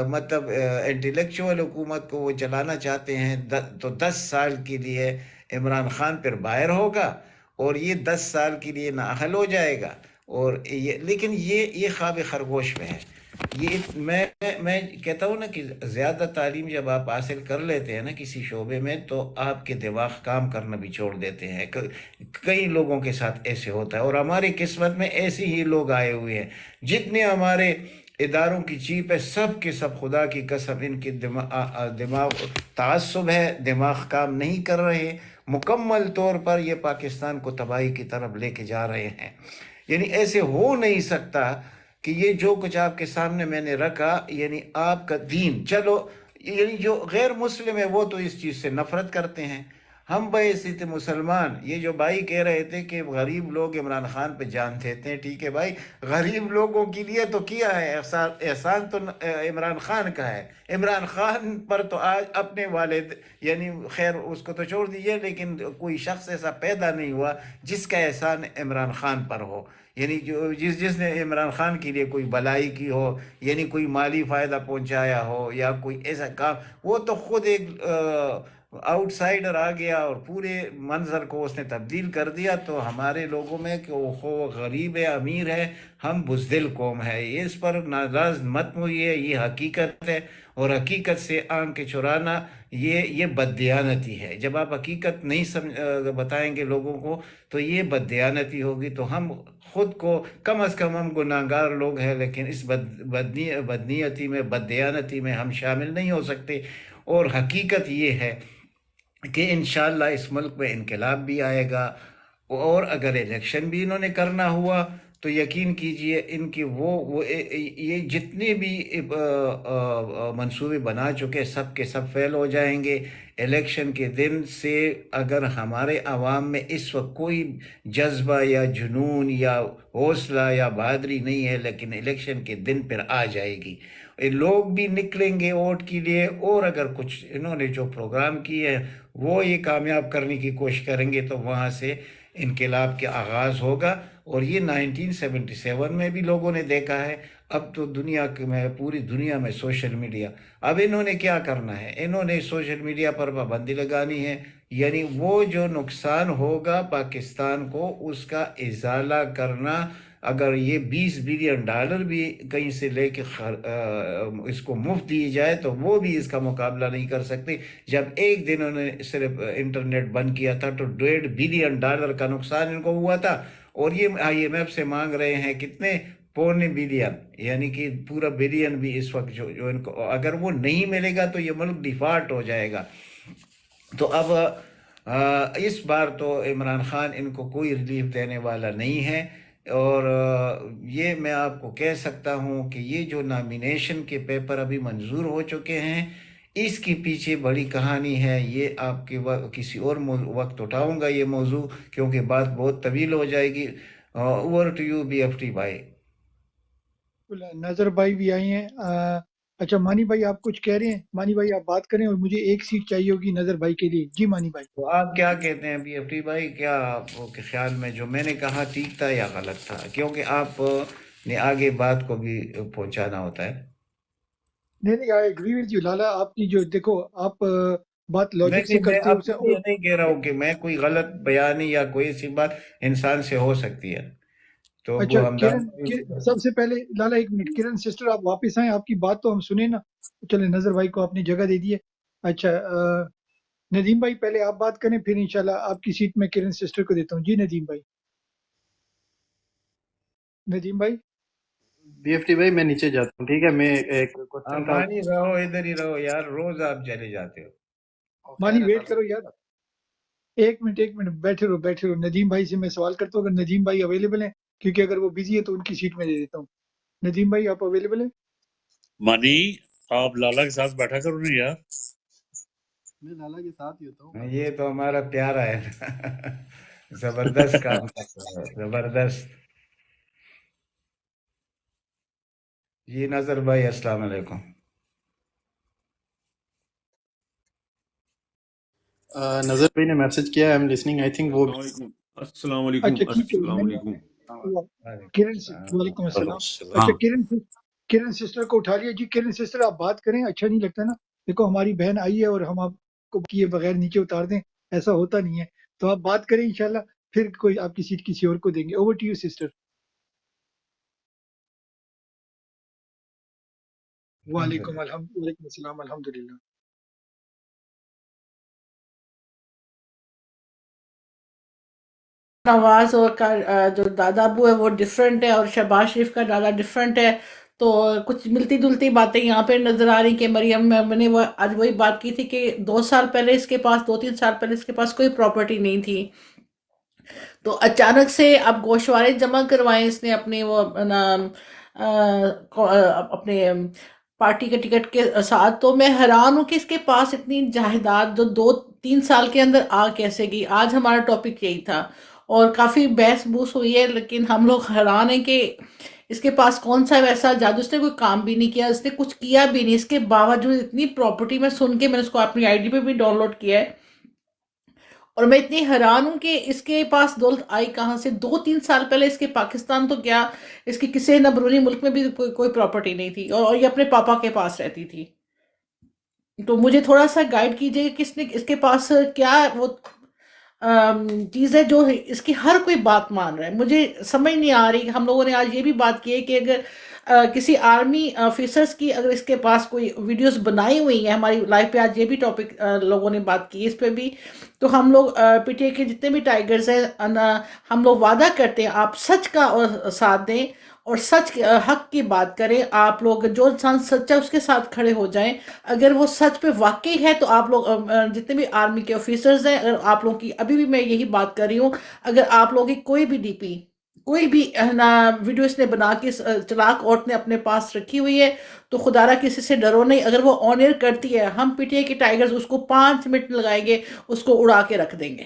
مطلب انٹلیکچوئل حکومت کو وہ چلانا چاہتے ہیں تو 10 سال کے لیے عمران خان پھر باہر ہوگا اور یہ 10 سال کے لیے نااہل ہو جائے گا. اور لیکن یہ خواب خرگوش میں ہے. یہ میں کہتا ہوں نا کہ زیادہ تعلیم جب آپ حاصل کر لیتے ہیں نا کسی شعبے میں، تو آپ کے دماغ کام کرنا بھی چھوڑ دیتے ہیں. کئی لوگوں کے ساتھ ایسے ہوتا ہے، اور ہماری قسمت میں ایسے ہی لوگ آئے ہوئے ہیں. جتنے ہمارے اداروں کی چیپ ہے، سب کے سب خدا کی قسم ان کی دماغ تعصب ہے، دماغ کام نہیں کر رہے، مکمل طور پر یہ پاکستان کو تباہی کی طرف لے کے جا رہے ہیں. یعنی ایسے ہو نہیں سکتا کہ یہ جو کچھ آپ کے سامنے میں نے رکھا، یعنی آپ کا دین، چلو یعنی جو غیر مسلم ہے وہ تو اس چیز سے نفرت کرتے ہیں. ہم بحیثیت مسلمان، یہ جو بھائی کہہ رہے تھے کہ غریب لوگ عمران خان پہ جان دیتے ہیں، ٹھیک ہے بھائی، غریب لوگوں کے لیے تو کیا ہے احسان تو عمران خان کا ہے. عمران خان پر تو آج اپنے والد، یعنی خیر اس کو تو چھوڑ دیجیے، لیکن کوئی شخص ایسا پیدا نہیں ہوا جس کا احسان عمران خان پر ہو. یعنی جو جس نے عمران خان کے لیے کوئی بلائی کی ہو، یعنی کوئی مالی فائدہ پہنچایا ہو یا کوئی ایسا کام، وہ تو خود ایک آؤٹ سائڈر آ گیا اور پورے منظر کو اس نے تبدیل کر دیا. تو ہمارے لوگوں میں کہ وہ غریب ہے، امیر ہے، ہم بزدل قوم ہے، یہ اس پر ناراض مت ہوئیے، یہ حقیقت ہے. اور حقیقت سے آنکھ چرانا یہ بددیانتی ہے. جب آپ حقیقت نہیں بتائیں گے لوگوں کو تو یہ بددیانتی ہوگی. تو ہم خود کو کم از کم ہم گناہگار لوگ ہیں، لیکن اس بدنیتی میں، بددیانتی میں ہم شامل نہیں ہو سکتے. اور حقیقت یہ ہے کہ انشاءاللہ اس ملک میں انقلاب بھی آئے گا، اور اگر الیکشن بھی انہوں نے کرنا ہوا تو یقین کیجئے ان کی یہ جتنے بھی منصوبے بنا چکے سب کے سب فیل ہو جائیں گے. الیکشن کے دن سے اگر ہمارے عوام میں اس وقت کوئی جذبہ یا جنون یا حوصلہ یا بہادری نہیں ہے، لیکن الیکشن کے دن پھر آ جائے گی. لوگ بھی نکلیں گے ووٹ کے لیے، اور اگر کچھ انہوں نے جو پروگرام کیے ہیں وہ یہ کامیاب کرنے کی کوشش کریں گے تو وہاں سے انقلاب کے آغاز ہوگا. اور یہ 1977 میں بھی لوگوں نے دیکھا ہے. اب تو پوری دنیا میں سوشل میڈیا. اب انہوں نے کیا کرنا ہے؟ انہوں نے سوشل میڈیا پر پابندی لگانی ہے، یعنی وہ جو نقصان ہوگا پاکستان کو اس کا ازالہ کرنا. اگر یہ $20 بلین بھی کہیں سے لے کے اس کو مفت دی جائے تو وہ بھی اس کا مقابلہ نہیں کر سکتے. جب ایک دن انہوں نے صرف انٹرنیٹ بند کیا تھا تو $1.5 بلین کا نقصان ان کو ہوا تھا، اور یہ IMF سے مانگ رہے ہیں کتنے؟ $2.25 بلین، یعنی کہ پورا بلین بھی اس وقت جو ان کو اگر وہ نہیں ملے گا تو یہ ملک ڈیفالٹ ہو جائے گا. تو اب اس بار تو عمران خان ان کو کوئی ریلیف دینے والا نہیں ہے. اور یہ میں آپ کو کہہ سکتا ہوں کہ یہ جو نامینیشن کے پیپر ابھی منظور ہو چکے ہیں، اس کے پیچھے بڑی کہانی ہے. یہ آپ کے کسی اور وقت اٹھاؤں گا یہ موضوع، کیونکہ بات بہت طویل ہو جائے گی. اوور ٹو یو BFT بھائی. نظر بھائی بھی آئی ہیں. اچھا مانی بھائی آپ کچھ کہہ رہے ہیں؟ مانی بھائی آپ بات کریں، اور مجھے ایک سیٹ چاہیے ہوگی نظر بھائی کے لیے. جی مانی بھائی. تو آپ کیا کہتے ہیں BFT بھائی؟ کیا آپ کے خیال میں جو میں نے کہا ٹھیک تھا یا غلط تھا؟ کیونکہ آپ نے آگے بات کو بھی پہنچانا ہوتا ہے. نہیں آئی ایگری وتھ یو لالا. آپ کی جو دیکھو آپ بات لاجک سے میں کرتے ہو آپ کو یہ نہیں کہہ رہا ہوں کہ میں کوئی غلط بیانی یا کوئی ایسی بات انسان سے ہو سکتی ہے. تو اچھا ابو حمدان سب سے پہلے لالا ایک منٹ، کرن سسٹر آپ واپس آئیں، آپ کی بات تو ہم سنیں نا. چلے نظر بھائی کو آپ نے جگہ دے دی ہے. اچھا ندیم بھائی پہلے آپ بات کریں، پھر انشاءاللہ آپ کی سیٹ میں کرن سسٹر کو دیتا ہوں. جی ندیم بھائی. ندیم بھائی BFT بھائی میں نیچے جاتا ہوں، ٹھیک ہے؟ میں ایک کوشچن کا مانی رہو، ادھر ہی رہو یار، روز آپ چلے جاتے ہو. مانی ویٹ کرو یار، ایک منٹ بیٹھے رہو. ندیم بھائی سے میں سوال کرتا ہوں اگر ندیم بھائی اویلیبل ہیں، کیونکہ اگر وہ بزی ہے تو ان کی سیٹ میں دے دیتا ہوں. ندیم بھائی آپ اویلیبل ہیں؟ مانی آپ لالا کے ساتھ بیٹھا کرو نا یار. میں لالا کے ساتھ ہی ہوتا ہوں. یہ تو ہمارا پیارا ہے. زبردست کام کرتا ہے، زبردست. جی نظر بھائی السلام علیکم. نظر بھائی نے میسج کیا ہے، I'm listening. I think وہ السلام علیکم. اچھا ٹھیک ہے. السلام علیکم. کرن وعلیکم السلام. اچھا کرن سسٹر کو اٹھا لیا. جی کرن سسٹر آپ بات کریں، اچھا نہیں لگتا نا. دیکھو ہماری بہن آئی ہے اور ہم آپ کو کیے بغیر نیچے اتار دیں، ایسا ہوتا نہیں ہے. تو آپ بات کریں انشاءاللہ، پھر کوئی آپ کی سیٹ کسی اور کو دیں گے. Over to you sister. وعلیکم السلام الحمدللہ. نواز اور کا جو دادا ابو ہے وہ ڈیفرنٹ ہے، اور شہباز شریف کا دادا ڈیفرنٹ ہے. تو کچھ ملتی جلتی باتیں یہاں پہ نظر آ رہی کہ مریم میں نے آج وہی بات کی تھی کہ 2 سال پہلے اس کے پاس 2-3 سال پہلے اس کے پاس کوئی پراپرٹی نہیں تھی. تو اچانک سے اب گوشوارے جمع کروائے اس نے اپنے وہ اپنے پارٹی کے ٹکٹ کے ساتھ. تو میں حیران ہوں کہ اس کے پاس اتنی جائیداد جو 2-3 سال کے اندر آ کیسے گئی. آج ہمارا ٹاپک یہی تھا اور کافی بحث بوس ہوئی ہے، لیکن ہم لوگ حیران ہیں کہ اس کے پاس کون سا ویسا جادو. اس نے کوئی کام بھی نہیں کیا، اس نے کچھ کیا بھی نہیں. اس کے باوجود اتنی پراپرٹی میں سن کے میں نے اس کو اپنی ID پہ بھی ڈاؤن لوڈ کیا ہے، اور میں اتنی حیران ہوں کہ اس کے پاس دولت آئی کہاں سے. 2-3 سال پہلے اس کے پاکستان تو کیا اس کی کسی نہ بیرونی ملک میں بھی کوئی پراپرٹی نہیں تھی، اور یہ اپنے پاپا کے پاس رہتی تھی. تو مجھے تھوڑا سا گائیڈ کیجئے کہ اس کے پاس کیا وہ چیز ہے جو اس کی ہر کوئی بات مان رہا ہے. مجھے سمجھ نہیں آ رہی. ہم لوگوں نے آج یہ بھی بات کی ہے کہ اگر کسی آرمی آفیسرز کی اگر اس کے پاس کوئی ویڈیوز بنائی ہوئی ہیں، ہماری لائف پہ آج یہ بھی ٹاپک لوگوں نے بات کی اس پہ بھی، تو ہم لوگ PTI کے جتنے بھی ٹائیگرز ہیں ہم لوگ وعدہ کرتے ہیں آپ سچ کا ساتھ دیں اور سچ حق کی بات کریں. آپ لوگ جو انسان سچا اس کے ساتھ کھڑے ہو جائیں. اگر وہ سچ پہ واقعی ہے تو آپ لوگ جتنے بھی آرمی کے آفیسرز ہیں، اگر آپ لوگوں کی ابھی بھی میں یہی بات کر رہی ہوں، اگر آپ لوگوں کی کوئی بھی DP کوئی بھی ویڈیو اس نے بنا کے چلاک عورت نے اپنے پاس رکھی ہوئی ہے تو خدا را کسی سے ڈرو نہیں. اگر وہ آن ایئر کرتی ہے، ہم PTI کے ٹائیگرز اس کو 5 منٹ لگائیں گے، اس کو اڑا کے رکھ دیں گے.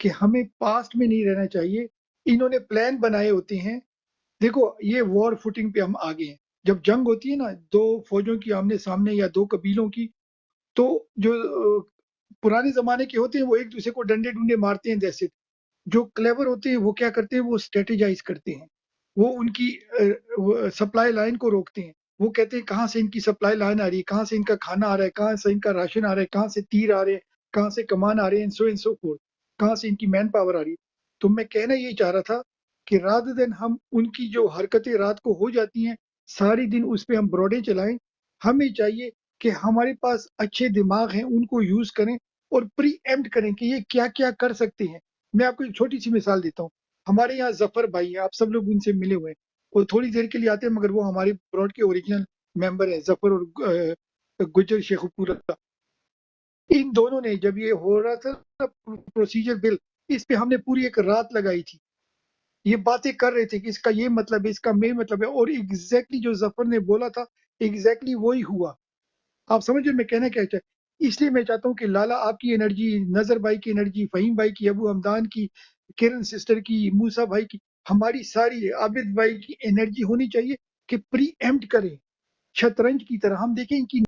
کہ ہمیں پاسٹ میں نہیں رہنا چاہیے. انہوں نے پلان بنائے ہوتے ہیں. دیکھو یہ وار فوٹنگ پہ ہم آگے ہیں. جب جنگ ہوتی ہے نا دو فوجوں کی آمنے سامنے یا دو قبیلوں کی, تو جو پرانے زمانے کے ہوتے ہیں وہ ایک دوسرے کو ڈنڈے ڈنڈے مارتے ہیں دہشت. جو کلیور ہوتے ہیں وہ کیا کرتے ہیں, وہ اسٹریٹجائز کرتے ہیں, وہ ان کی سپلائی لائن کو روکتے ہیں. وہ کہتے ہیں کہاں سے ان کی سپلائی لائن آ رہی ہے, کہاں سے ان کا کھانا آ رہا ہے, کہاں سے ان کا راشن آ رہا ہے, کہاں سے تیر آ رہے ہیں, کہاں سے کمان آ رہے ہیں, سو فورتھ, کہاں سے ان کی مین پاور آ رہی ہے. تو میں کہنا یہ چاہ رہا تھا کہ رات دن ہم ان کی جو حرکتیں رات کو ہو جاتی ہیں ساری دن اس پہ ہم بروڈیں چلائیں. ہمیں چاہیے کہ ہمارے پاس اچھے دماغ ہیں, ان کو یوز کریں اور پری ایمپٹ کریں کہ یہ کیا کیا کر سکتے ہیں. میں آپ کو ایک چھوٹی سی مثال دیتا ہوں. ہمارے یہاں ظفر بھائی ہیں, آپ سب لوگ ان سے ملے ہوئے ہیں, وہ تھوڑی دیر کے لیے آتے ہیں مگر وہ ہمارے براڈ کے اوریجنل ممبر ہیں, ظفر اور گجر شیخ پورا. ان دونوں نے جب یہ ہو رہا تھا پروسیجر بل, اس پہ ہم نے پوری ایک رات لگائی تھی. یہ باتیں کر رہے تھے کہ اس کا یہ مطلب ہے, اس کا میں مطلب ہے, اور ایگزیکٹلی جو ظفر نے بولا تھا ایگزیکٹلی وہی ہوا. آپ سمجھے میں کہنا کیا چاہتا. اس لیے میں چاہتا ہوں کہ لالا آپ کی انرجی, نظر بھائی کی انرجی, فہیم بھائی کی, ابو حمدان کی, کرن سسٹر کی, موسیٰ بھائی کی, ہماری ساری, عابد بھائی کی انرجی ہونی چاہیے کہ پری ایمپٹ کریں شطرنج کی طرح. ہم دیکھیں ان کی